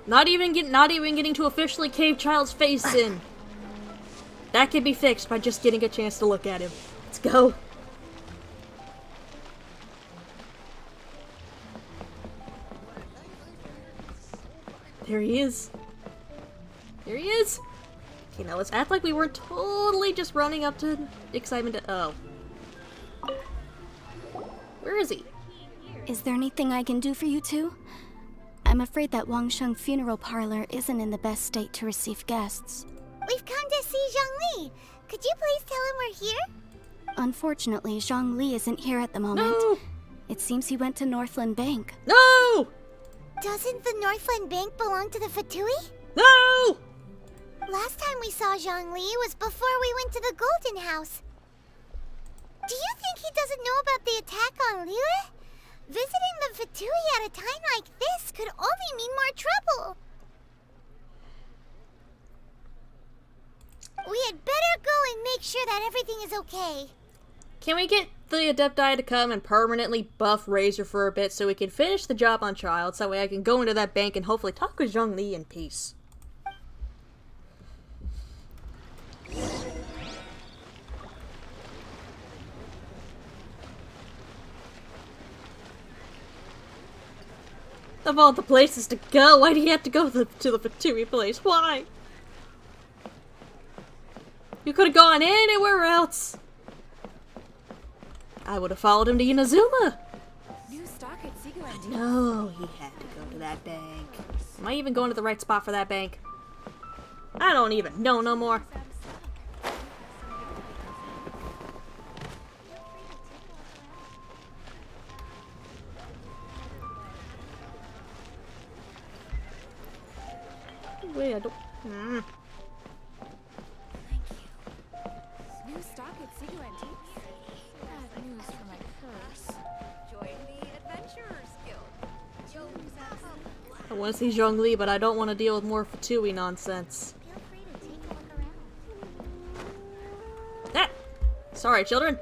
Not even getting to officially cave Child's face in. That can be fixed by just getting a chance to look at him. Let's go. There he is. There he is. Okay, now let's act like we weren't totally just running up to excitement to— oh. Where is he? Is there anything I can do for you two? I'm afraid that Wangsheng Funeral Parlor isn't in the best state to receive guests. We've come to see Zhongli. Could you please tell him we're here? Unfortunately, Zhongli isn't here at the moment. No. It seems he went to Northland Bank. No! Doesn't the Northland Bank belong to the Fatui? No! Last time we saw Zhongli was before we went to the Golden House. Do you think he doesn't know about the attack on Liyue? Visiting the Fatui at a time like this could only mean more trouble. We had better go and make sure that everything is okay. Can we get the Adepti to come and permanently buff Razor for a bit so we can finish the job on Child, so that way I can go into that bank and hopefully talk with Zhongli in peace? Of all the places to go, why do you have to go to the Fatui place? Why? You could have gone anywhere else. I would have followed him to Inazuma. No, he had to go to that bank. Am I even going to the right spot for that bank? I don't even know no more. Wait, I don't... New stock at Sigu Antiques? Bad news for my purse. Join the Adventurers Guild. I want to see Zhongli, but I don't want to deal with more Fatui nonsense. Ah! Sorry, children.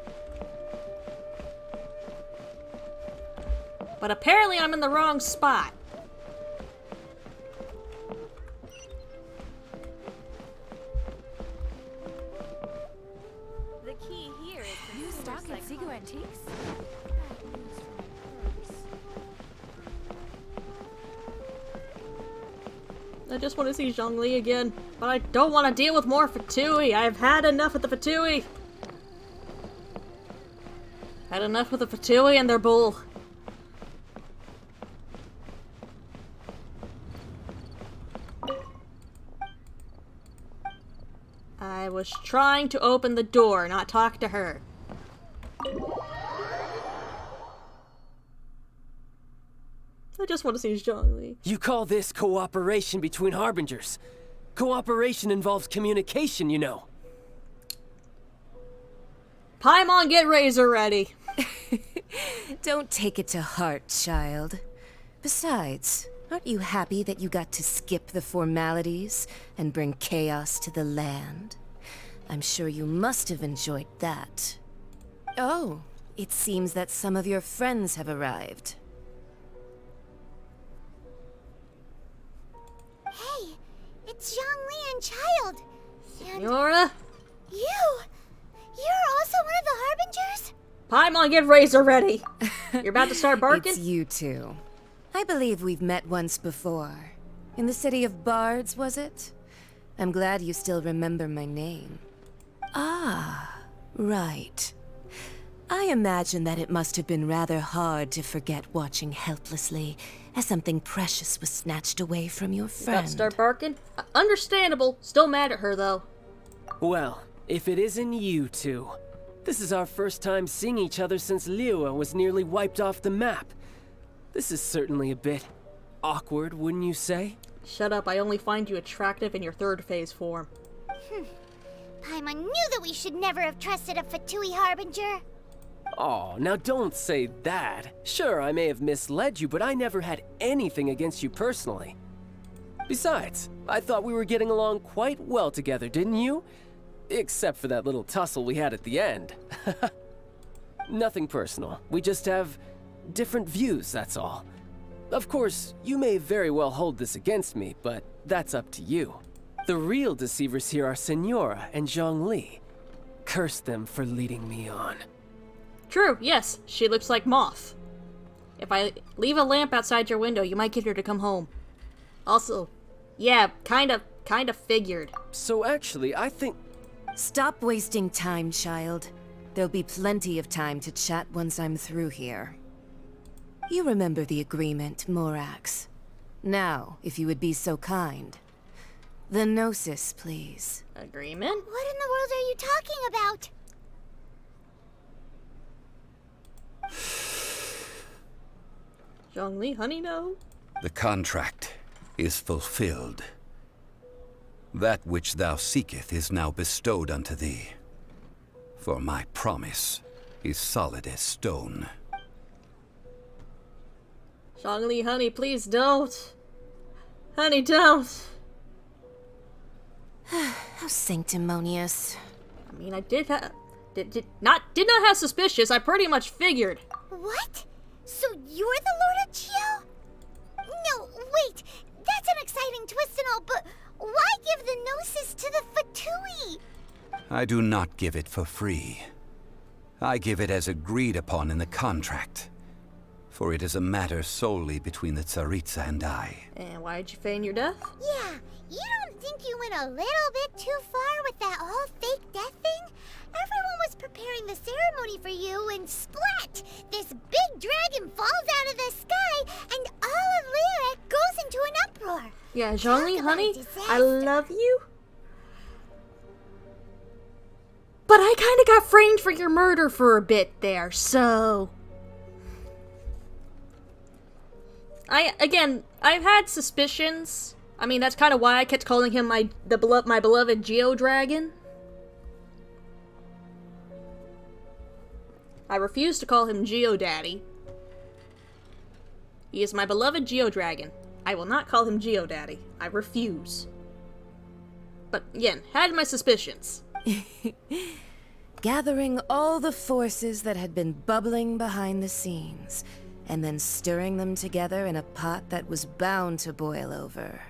But apparently I'm in the wrong spot. The key here is new stock at Sigu Antiques? I just want to see Zhongli again, but I don't want to deal with more Fatui. I've had enough of the Fatui. Had enough with the Fatui and their bull. I was trying to open the door, not talk to her. I just want to see Zhongli. You call this cooperation between Harbingers? Cooperation involves communication, you know. Paimon, get Razor ready. Don't take it to heart, child. Besides, aren't you happy that you got to skip the formalities and bring chaos to the land? I'm sure you must have enjoyed that. Oh, it seems that some of your friends have arrived. Hey, it's Zhongli and Child. Yora? You're also one of the Harbingers? Paimon, get Razor ready. You're about to start barking? It's you two. I believe we've met once before. In the city of Bards, was it? I'm glad you still remember my name. Ah, right. I imagine that it must have been rather hard to forget watching helplessly as something precious was snatched away from your friend. About to start barking? Understandable. Still mad at her, though. Well, if it isn't you two. This is our first time seeing each other since Liyue was nearly wiped off the map. This is certainly a bit awkward, wouldn't you say? Shut up, I only find you attractive in your third phase form. Paimon knew that we should never have trusted a Fatui Harbinger. Oh, now don't say that. Sure, I may have misled you, but I never had anything against you personally. Besides, I thought we were getting along quite well together, didn't you? Except for that little tussle we had at the end. Nothing personal. We just have different views, that's all. Of course, you may very well hold this against me, but that's up to you. The real deceivers here are Senora and Zhongli. Curse them for leading me on. True, yes, she looks like Moth. If I leave a lamp outside your window, you might get her to come home. Also, yeah, kind of figured. So actually, I think... Stop wasting time, child. There'll be plenty of time to chat once I'm through here. You remember the agreement, Morax. Now, if you would be so kind. The Gnosis, please. Agreement? What in the world are you talking about? Zhongli, honey, no. The contract is fulfilled. That which thou seeketh is now bestowed unto thee. For my promise is solid as stone. Zhongli, honey, please don't. Honey, don't. How sanctimonious. I mean, I did not have suspicious. I pretty much figured. What? So you're the Lord of Geo? No, wait. That's an exciting twist and all, but why give the Gnosis to the Fatui? I do not give it for free. I give it as agreed upon in the contract. For it is a matter solely between the Tsaritsa and I. And why did you feign your death? Yeah, you don't think you went a little bit too far with that whole fake death thing? Everyone was preparing the ceremony for you, and splat! This big dragon falls out of the sky, and all of Lyric goes into an uproar. Yeah, Zhongli, honey, I love you. But I kind of got framed for your murder for a bit there, so... I've had suspicions. I mean, that's kind of why I kept calling him my beloved Geo Dragon. I refuse to call him Geo Daddy. He is my beloved Geo Dragon. I will not call him Geo Daddy. I refuse. But again, had my suspicions. Gathering all the forces that had been bubbling behind the scenes, and then stirring them together in a pot that was bound to boil over.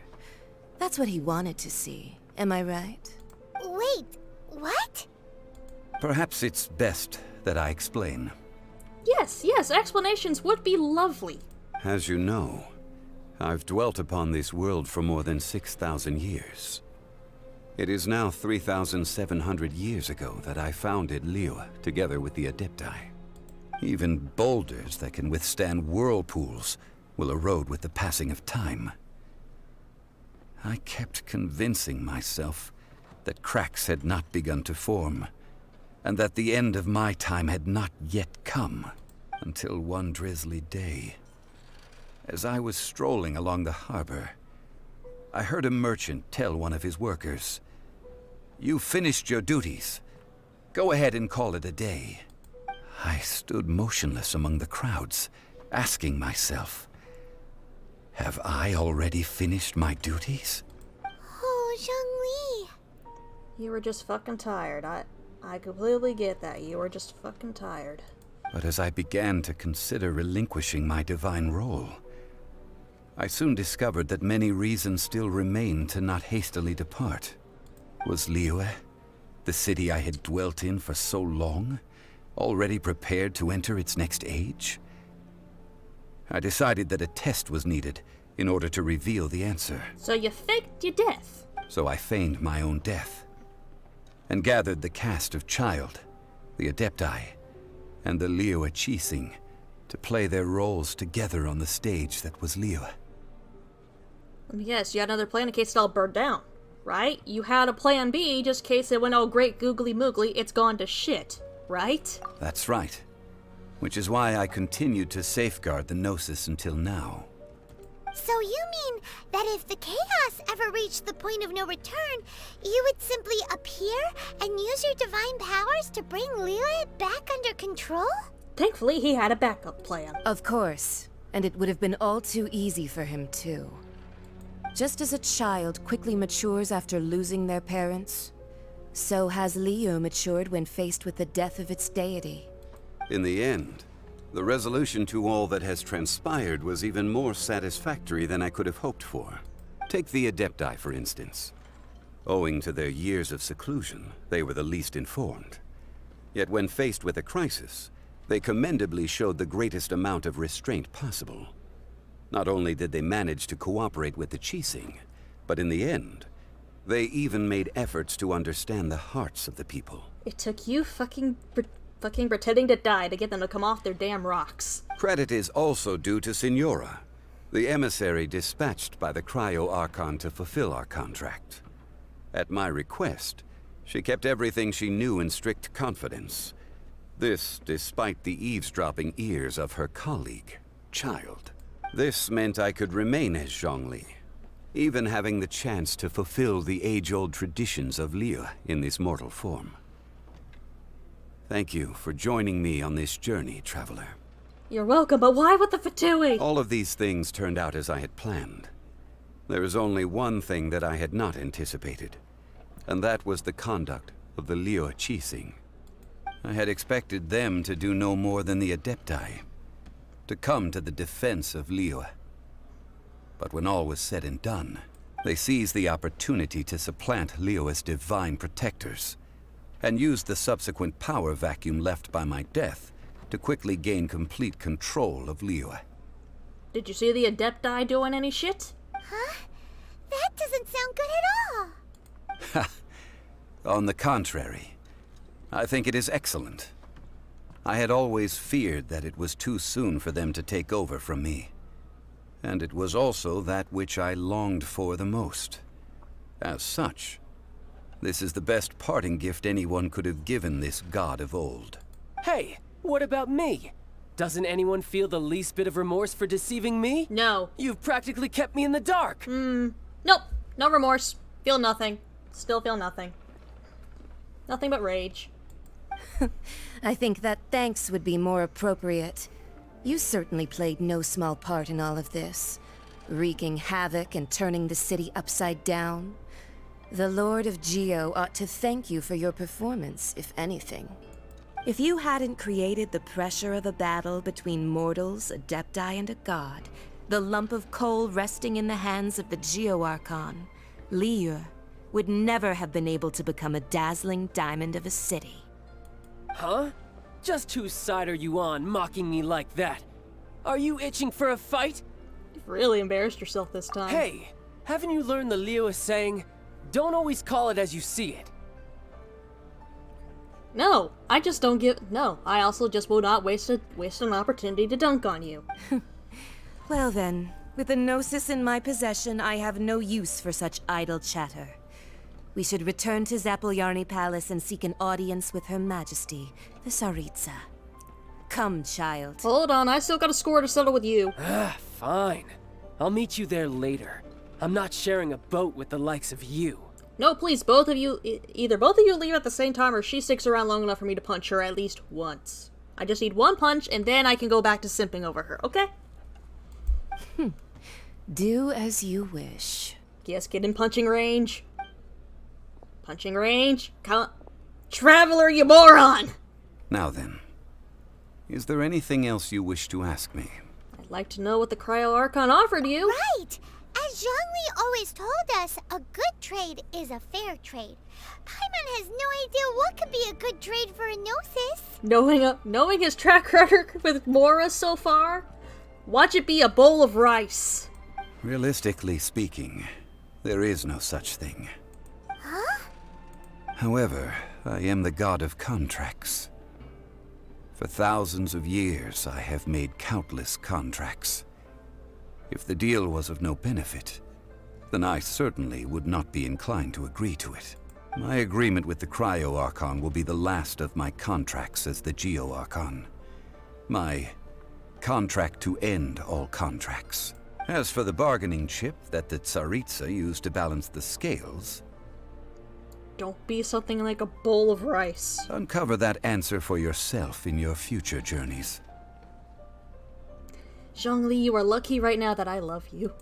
That's what he wanted to see, am I right? Wait, what? Perhaps it's best that I explain. Yes, explanations would be lovely. As you know, I've dwelt upon this world for more than 6,000 years. It is now 3,700 years ago that I founded Liyue together with the Adepti. Even boulders that can withstand whirlpools will erode with the passing of time. I kept convincing myself that cracks had not begun to form, and that the end of my time had not yet come, until one drizzly day. As I was strolling along the harbor, I heard a merchant tell one of his workers, "You finished your duties. Go ahead and call it a day." I stood motionless among the crowds, asking myself, have I already finished my duties? Oh, Zhongli. You were just fucking tired. I completely get that. You were just fucking tired. But as I began to consider relinquishing my divine role, I soon discovered that many reasons still remained to not hastily depart. Was Liyue, the city I had dwelt in for so long, already prepared to enter its next age? I decided that a test was needed in order to reveal the answer. So you faked your death? So I feigned my own death, and gathered the cast of Child, the Adepti, and the Liyue Qixing to play their roles together on the stage that was Liyue. Yes, you had another plan in case it all burned down, right? You had a plan B just in case it went all great googly moogly, it's gone to shit, right? That's right. Which is why I continued to safeguard the Gnosis until now. So you mean that if the chaos ever reached the point of no return, you would simply appear and use your divine powers to bring Liyue back under control? Thankfully, he had a backup plan. Of course, and it would have been all too easy for him too. Just as a child quickly matures after losing their parents, so has Liyue matured when faced with the death of its deity. In the end, the resolution to all that has transpired was even more satisfactory than I could have hoped for. Take the Adepti, for instance. Owing to their years of seclusion, they were the least informed. Yet when faced with a crisis, they commendably showed the greatest amount of restraint possible. Not only did they manage to cooperate with the Qixing, but in the end, they even made efforts to understand the hearts of the people. It took you fucking pretending to die to get them to come off their damn rocks. Credit is also due to Signora, the emissary dispatched by the Cryo Archon to fulfill our contract. At my request, she kept everything she knew in strict confidence. This despite the eavesdropping ears of her colleague, Child. This meant I could remain as Zhongli, even having the chance to fulfill the age-old traditions of Liyue in this mortal form. Thank you for joining me on this journey, traveler. You're welcome, but why with the Fatui? All of these things turned out as I had planned. There is only one thing that I had not anticipated, and that was the conduct of the Liyue Qixing. I had expected them to do no more than the Adepti, to come to the defense of Liyue. But when all was said and done, they seized the opportunity to supplant Liyue's divine protectors, and used the subsequent power vacuum left by my death to quickly gain complete control of Liyue. Did you see the Adepti doing any shit? Huh? That doesn't sound good at all. On the contrary, I think it is excellent. I had always feared that it was too soon for them to take over from me. And it was also that which I longed for the most. As such, this is the best parting gift anyone could have given this god of old. Hey, what about me? Doesn't anyone feel the least bit of remorse for deceiving me? No. You've practically kept me in the dark. Nope. No remorse. Feel nothing. Still feel nothing. Nothing but rage. I think that thanks would be more appropriate. You certainly played no small part in all of this, wreaking havoc and turning the city upside down. The Lord of Geo ought to thank you for your performance, if anything. If you hadn't created the pressure of a battle between mortals, Adepti, and a god, the lump of coal resting in the hands of the Geo Archon, Liyue, would never have been able to become a dazzling diamond of a city. Huh? Just whose side are you on, mocking me like that? Are you itching for a fight? You've really embarrassed yourself this time. Hey, haven't you learned the Liyue saying, don't always call it as you see it? No, I just don't give. No, I also just will not waste an opportunity to dunk on you. Well then, with the Gnosis in my possession, I have no use for such idle chatter. We should return to Zapolyarny Palace and seek an audience with Her Majesty, the Tsaritsa. Come, child. Hold on, I still got a score to settle with you. Fine. I'll meet you there later. I'm not sharing a boat with the likes of you. No, please, both of you, either both of you leave at the same time or she sticks around long enough for me to punch her at least once. I just need one punch and then I can go back to simping over her, okay? Do as you wish. Yes, get in punching range. Punching range. Traveler, you moron! Now then, is there anything else you wish to ask me? I'd like to know what the Cryo Archon offered you. Right! As Zhongli always told us, a good trade is a fair trade. Paimon has no idea what could be a good trade for a Gnosis. Knowing his track record with Mora so far, watch it be a bowl of rice. Realistically speaking, there is no such thing. Huh? However, I am the god of contracts. For thousands of years, I have made countless contracts. If the deal was of no benefit, then I certainly would not be inclined to agree to it. My agreement with the Cryo Archon will be the last of my contracts as the Geo Archon. My contract to end all contracts. As for the bargaining chip that the Tsaritsa used to balance the scales... Don't be something like a bowl of rice. Uncover that answer for yourself in your future journeys. Zhongli, you are lucky right now that I love you.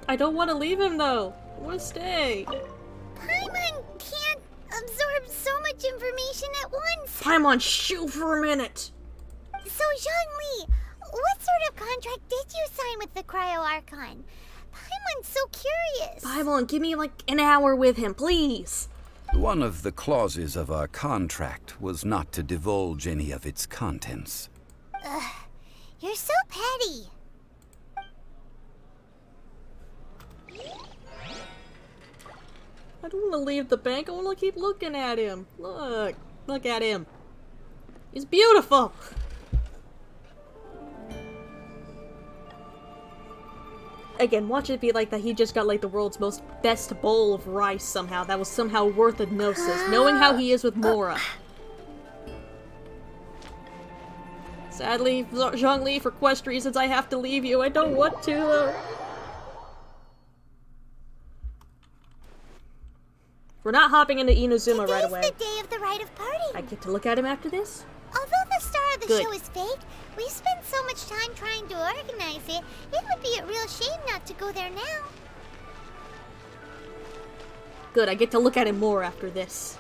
I don't want to leave him though. I want to stay. Paimon can't absorb so much information at once. Paimon, shoot for a minute. So Zhongli, what sort of contract did you sign with the Cryo Archon? Paimon's so curious. Paimon, give me like an hour with him, please. One of the clauses of our contract was not to divulge any of its contents. Ugh, you're so petty. I don't want to leave the bank. I want to keep looking at him. Look at him. He's beautiful. Again, watch it be like that he just got like the world's most best bowl of rice somehow. That was somehow worth a Gnosis, knowing how he is with Mora. Sadly, Zhongli, for quest reasons, I have to leave you. I don't want to. We're not hopping into Inazuma right away. Today's the day of the rite of parting. I get to look at him after this? Although the star of the Good. show is fake, we spent so much time trying to organize it, it would be a real shame not to go there now. Good, I get to look at him more after this.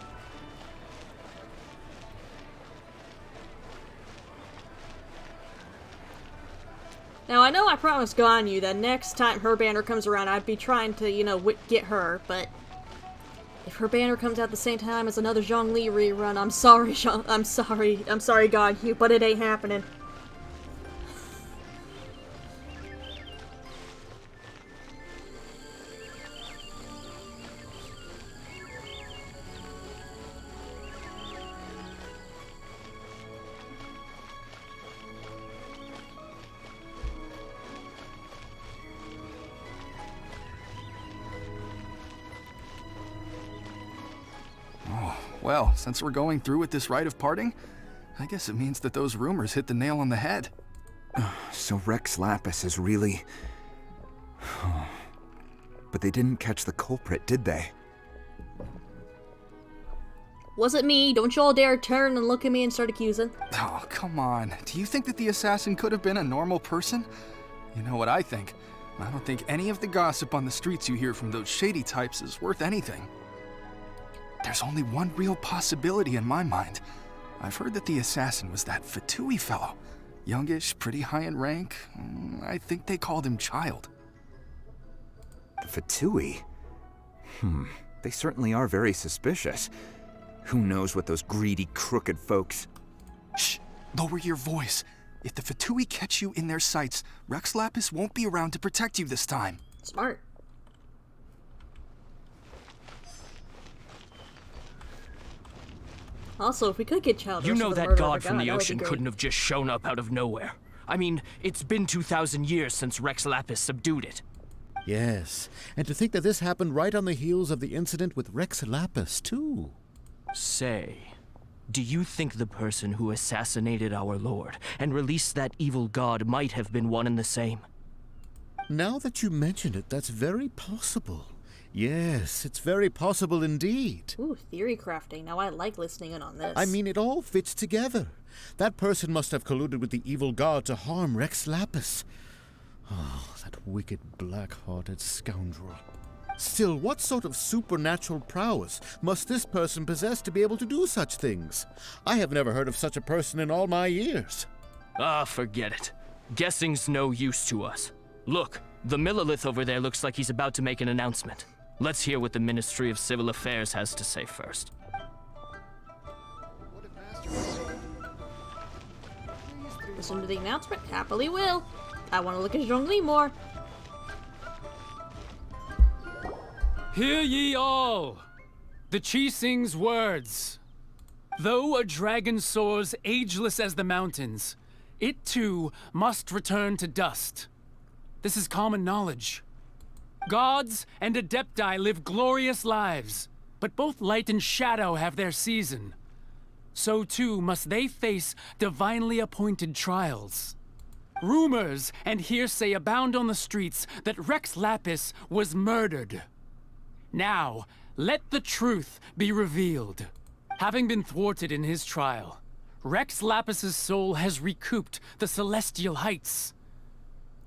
Now, I know I promised Ganyu that next time her banner comes around, I'd be trying to, you know, get her, but if her banner comes out the same time as another Zhongli rerun, I'm sorry, I'm sorry, Ganyu, but it ain't happening. Well, since we're going through with this rite of parting, I guess it means that those rumors hit the nail on the head. So Rex Lapis is really... But they didn't catch the culprit, did they? Wasn't me. Don't y'all dare turn and look at me and start accusing. Oh, come on. Do you think that the assassin could have been a normal person? You know what I think. I don't think any of the gossip on the streets you hear from those shady types is worth anything. There's only one real possibility in my mind. I've heard that the assassin was that Fatui fellow. Youngish, pretty high in rank. I think they called him Child. Fatui? They certainly are very suspicious. Who knows what those greedy, crooked folks... Shh! Lower your voice. If the Fatui catch you in their sights, Rex Lapis won't be around to protect you this time. Smart. Also, if we could get Child... You know that god from the ocean couldn't have just shown up out of nowhere. I mean, it's been 2,000 years since Rex Lapis subdued it. Yes, and to think that this happened right on the heels of the incident with Rex Lapis, too. Say, do you think the person who assassinated our lord and released that evil god might have been one and the same? Now that you mention it, that's very possible. Yes, it's very possible indeed. Ooh, theory crafting. Now I like listening in on this. I mean, it all fits together. That person must have colluded with the evil god to harm Rex Lapis. Oh, that wicked, black-hearted scoundrel. Still, what sort of supernatural prowess must this person possess to be able to do such things? I have never heard of such a person in all my years. Ah, forget it. Guessing's no use to us. Look, the Millilith over there looks like he's about to make an announcement. Let's hear what the Ministry of Civil Affairs has to say first. Listen to the announcement. Happily will. I want to look at Zhongli more. Hear ye all! The Qixing's words. Though a dragon soars ageless as the mountains, it too must return to dust. This is common knowledge. Gods and Adepti live glorious lives, but both light and shadow have their season. So too must they face divinely appointed trials. Rumors and hearsay abound on the streets that Rex Lapis was murdered. Now, let the truth be revealed. Having been thwarted in his trial, Rex Lapis's soul has recouped the celestial heights.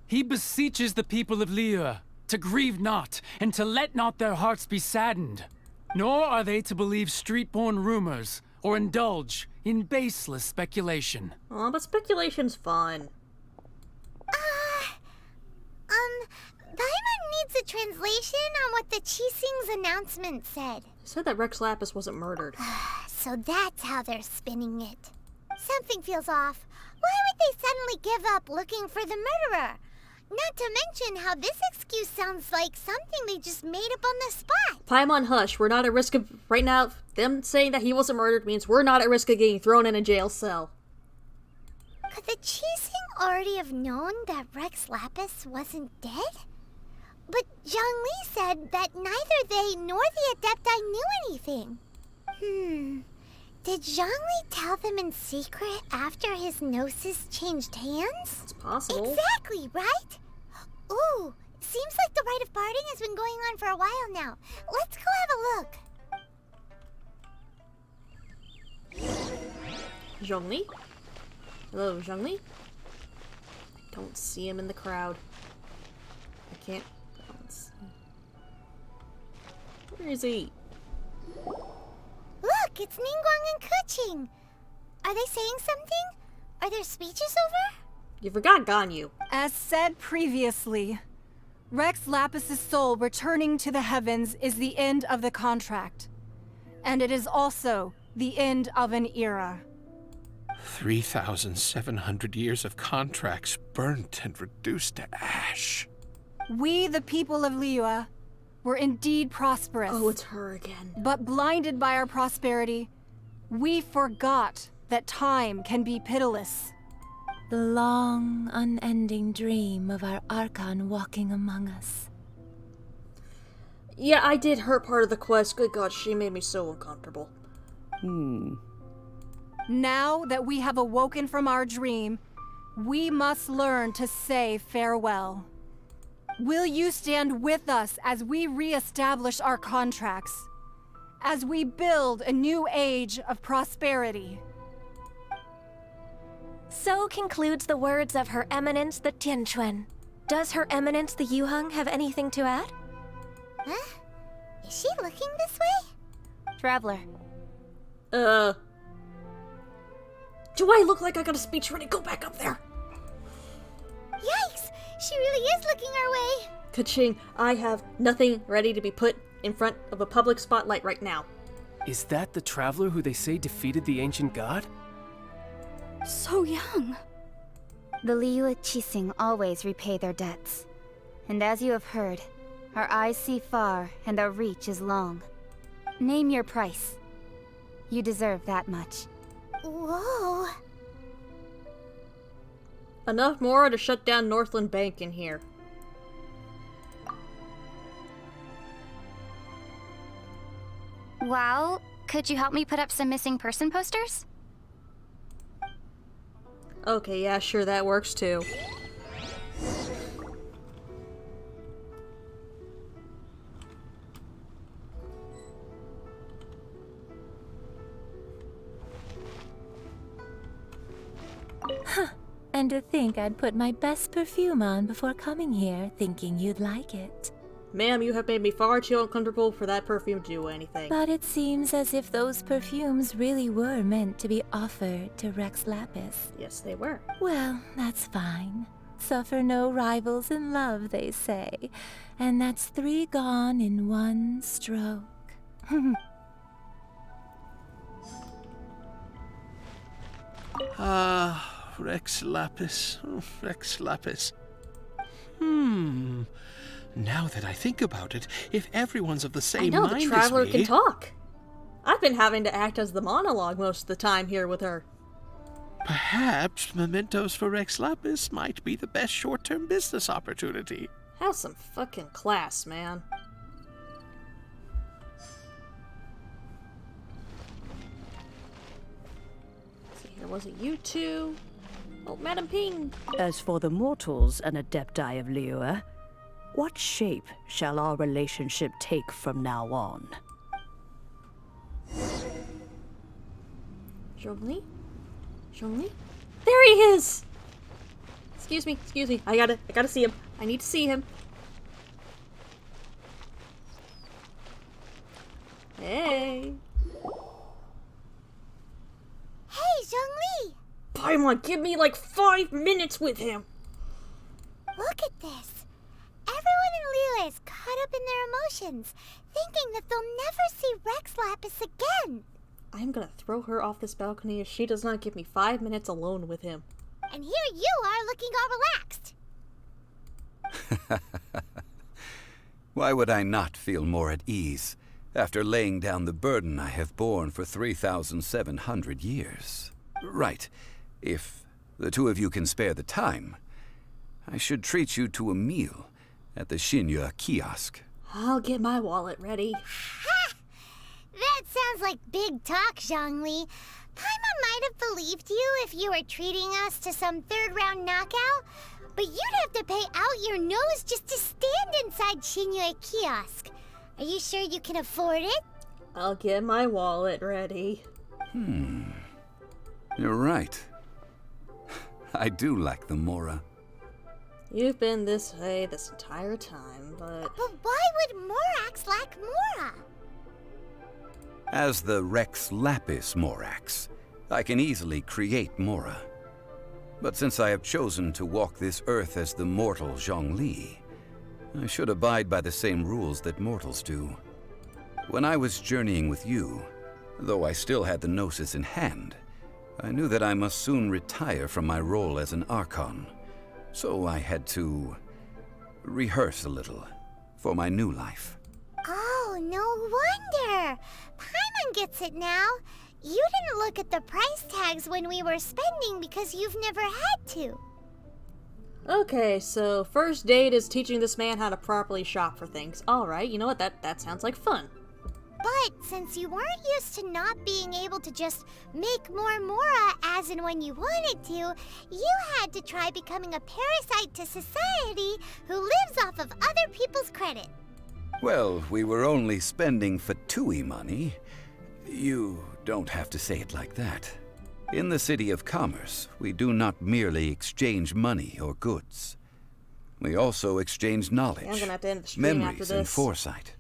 He beseeches the people of Liyue to grieve not, and to let not their hearts be saddened. Nor are they to believe street-born rumors, or indulge in baseless speculation. Aw, but speculation's fun. Paimon needs a translation on what the Qixing's announcement said. It said that Rex Lapis wasn't murdered. So that's how they're spinning it. Something feels off. Why would they suddenly give up looking for the murderer? Not to mention how this excuse sounds like something they just made up on the spot. Paimon, hush. We're not at risk of... Right now, them saying that he wasn't murdered means we're not at risk of getting thrown in a jail cell. Could the Qixing already have known that Rex Lapis wasn't dead? But Zhongli said that neither they nor the Adepti knew anything. Did Zhongli tell them in secret after his gnosis changed hands? It's possible. Exactly, right? Ooh, seems like the rite of parting has been going on for a while now. Let's go have a look. Zhongli? Hello, Zhongli? I don't see him in the crowd. I can't see. Where is he? Look, it's Ningguang and Keqing. Are they saying something? Are their speeches over? You forgot Ganyu. As said previously, Rex Lapis's soul returning to the heavens is the end of the contract. And it is also the end of an era. 3,700 years of contracts burnt and reduced to ash. We, the people of Liyue, were indeed prosperous. Oh, it's her again. But blinded by our prosperity, we forgot that time can be pitiless. The long, unending dream of our Archon walking among us. Yeah, I did her part of the quest. Good God, she made me so uncomfortable. Now that we have awoken from our dream, we must learn to say farewell. Will you stand with us as we re-establish our contracts? As we build a new age of prosperity? So concludes the words of Her Eminence the Tianquan. Does Her Eminence the Yuheng have anything to add? Huh? Is she looking this way? Traveler. Do I look like I got a speech ready? Go back up there. Yikes! She really is looking our way. Ka-ching, I have nothing ready to be put in front of a public spotlight right now. Is that the traveler who they say defeated the ancient god? So young. The Liyue Qixing always repay their debts. And as you have heard, our eyes see far and our reach is long. Name your price. You deserve that much. Whoa. Enough more to shut down Northland Bank in here. Well, could you help me put up some missing person posters? Okay, yeah, sure, that works too. And to think I'd put my best perfume on before coming here, thinking you'd like it. Ma'am, you have made me far too uncomfortable for that perfume to do anything. But it seems as if those perfumes really were meant to be offered to Rex Lapis. Yes, they were. Well, that's fine. Suffer no rivals in love, they say. And that's 3 gone in 1 stroke. Rex Lapis. Oh, Rex Lapis. Now that I think about it, if everyone's of the same mind I know, the Traveler as me... can talk. I've been having to act as the monologue most of the time here with her. Perhaps mementos for Rex Lapis might be the best short-term business opportunity. Have some fucking class, man. Let's see here, was it you two? Oh, Madam Ping! As for the mortals and Adepti of Liyue, what shape shall our relationship take from now on? Zhongli? Zhongli? There he is! Excuse me. I gotta see him. I need to see him. Hey. Hey, Zhongli! Paimon, give me like 5 minutes with him! Look at this. Everyone in Liyue is caught up in their emotions, thinking that they'll never see Rex Lapis again. I'm gonna throw her off this balcony if she does not give me 5 minutes alone with him. And here you are looking all relaxed. Why would I not feel more at ease after laying down the burden I have borne for 3,700 years? Right. If the two of you can spare the time, I should treat you to a meal at the Xinyue kiosk. I'll get my wallet ready. Ha! That sounds like big talk, Zhongli. Paimon might have believed you if you were treating us to some third-round knockout, but you'd have to pay out your nose just to stand inside Shinyue Kiosk. Are you sure you can afford it? I'll get my wallet ready. You're right. I do lack the Mora. You've been this way this entire time, but... But why would Morax lack Mora? As the Rex Lapis Morax, I can easily create Mora. But since I have chosen to walk this earth as the mortal Zhongli, I should abide by the same rules that mortals do. When I was journeying with you, though I still had the Gnosis in hand, I knew that I must soon retire from my role as an Archon. So I had to rehearse a little for my new life. Oh, no wonder. Paimon gets it now. You didn't look at the price tags when we were spending because you've never had to. Okay, so first date is teaching this man how to properly shop for things. Alright, you know what, that sounds like fun. But since you weren't used to not being able to just make more Mora as and when you wanted to, you had to try becoming a parasite to society who lives off of other people's credit. Well, we were only spending Fatui money. You don't have to say it like that. In the City of Commerce, we do not merely exchange money or goods. We also exchange knowledge, I'm gonna have to end the stream memories, after and this. foresight,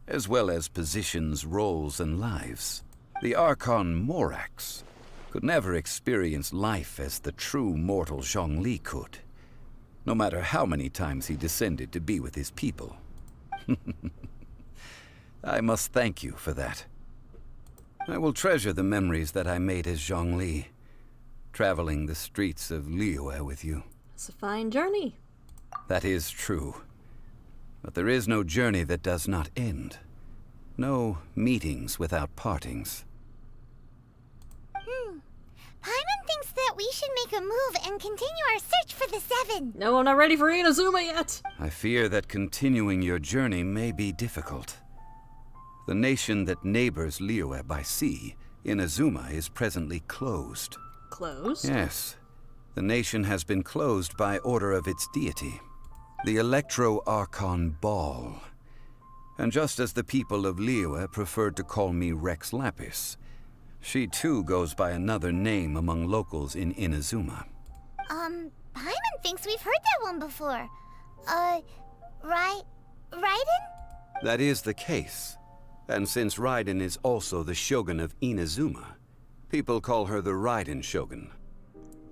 as well as positions, roles, and lives. The Archon Morax could never experience life as the true mortal Zhongli could, no matter how many times he descended to be with his people. I must thank you for that. I will treasure the memories that I made as Zhongli, traveling the streets of Liyue with you. It's a fine journey. That is true. But there is no journey that does not end. No meetings without partings. Paimon thinks that we should make a move and continue our search for the Seven. No, I'm not ready for Inazuma yet. I fear that continuing your journey may be difficult. The nation that neighbors Liyue by sea, Inazuma, is presently closed. Closed? Yes. The nation has been closed by order of its deity, the Electro-Archon Ball. And just as the people of Liyue preferred to call me Rex Lapis, she too goes by another name among locals in Inazuma. Paimon thinks we've heard that one before. Raiden? That is the case. And since Raiden is also the Shogun of Inazuma, people call her the Raiden Shogun.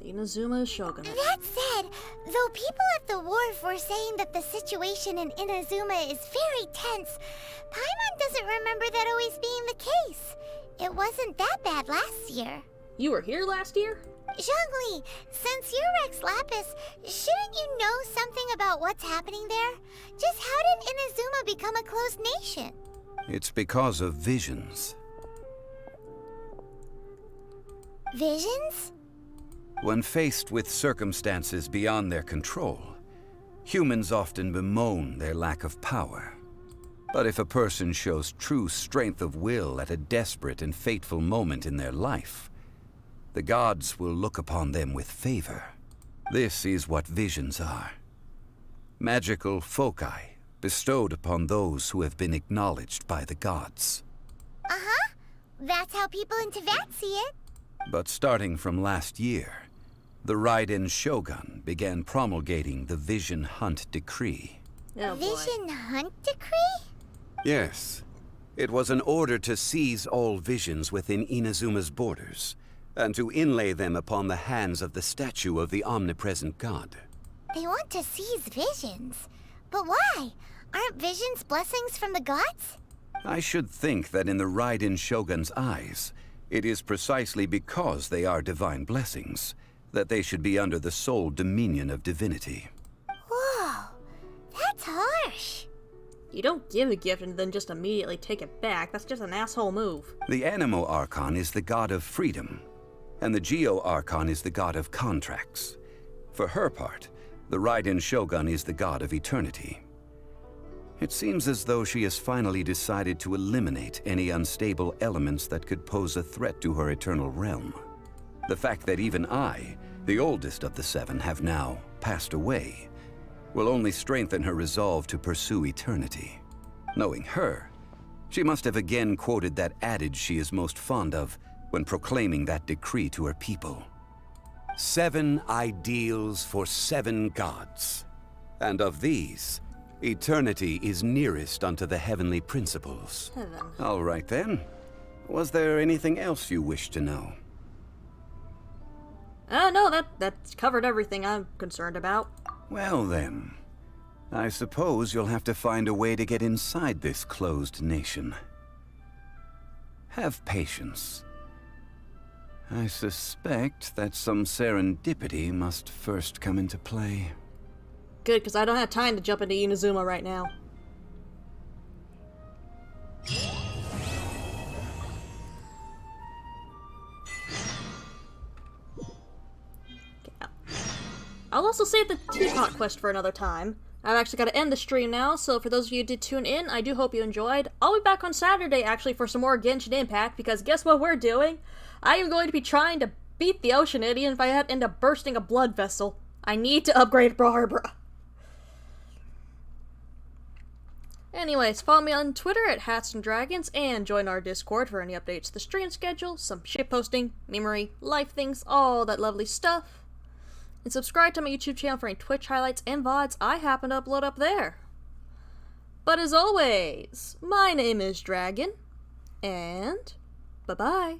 Inazuma Shogun. That said, though people at the wharf were saying that the situation in Inazuma is very tense, Paimon doesn't remember that always being the case. It wasn't that bad last year. You were here last year? Zhongli, since you're Rex Lapis, shouldn't you know something about what's happening there? Just how did Inazuma become a closed nation? It's because of visions. Visions? When faced with circumstances beyond their control, humans often bemoan their lack of power. But if a person shows true strength of will at a desperate and fateful moment in their life, the gods will look upon them with favor. This is what visions are. Magical foci bestowed upon those who have been acknowledged by the gods. Uh-huh. That's how people in Teyvat see it. But starting from last year, the Raiden Shogun began promulgating the Vision Hunt Decree. Oh, Vision Hunt Decree? Yes. It was an order to seize all visions within Inazuma's borders, and to inlay them upon the hands of the statue of the omnipresent god. They want to seize visions. But why? Aren't visions blessings from the gods? I should think that in the Raiden Shogun's eyes, it is precisely because they are divine blessings that they should be under the sole dominion of divinity. Whoa, that's harsh. You don't give a gift and then just immediately take it back. That's just an asshole move. The Animo Archon is the god of freedom, and the Geo Archon is the god of contracts. For her part, the Raiden Shogun is the god of eternity. It seems as though she has finally decided to eliminate any unstable elements that could pose a threat to her eternal realm. The fact that even I, the oldest of the seven, have now passed away will only strengthen her resolve to pursue eternity. Knowing her, she must have again quoted that adage she is most fond of when proclaiming that decree to her people. 7 ideals for 7 gods, and of these, eternity is nearest unto the heavenly principles. Heaven. All right then. Was there anything else you wish to know? No, that's covered everything I'm concerned about. Well then, I suppose you'll have to find a way to get inside this closed nation. Have patience. I suspect that some serendipity must first come into play. Good, because I don't have time to jump into Inazuma right now. I'll also save the teapot quest for another time. I've actually got to end the stream now, so for those of you who did tune in, I do hope you enjoyed. I'll be back on Saturday, actually, for some more Genshin Impact, because guess what we're doing? I am going to be trying to beat the Ocean Idiot if I end up bursting a blood vessel. I need to upgrade Barbara. Anyways, follow me on Twitter at Hats and Dragons, and join our Discord for any updates to the stream schedule, some shitposting, memory, life things, all that lovely stuff. And subscribe to my YouTube channel for any Twitch highlights and VODs I happen to upload up there. But as always, my name is Dragon, and bye-bye.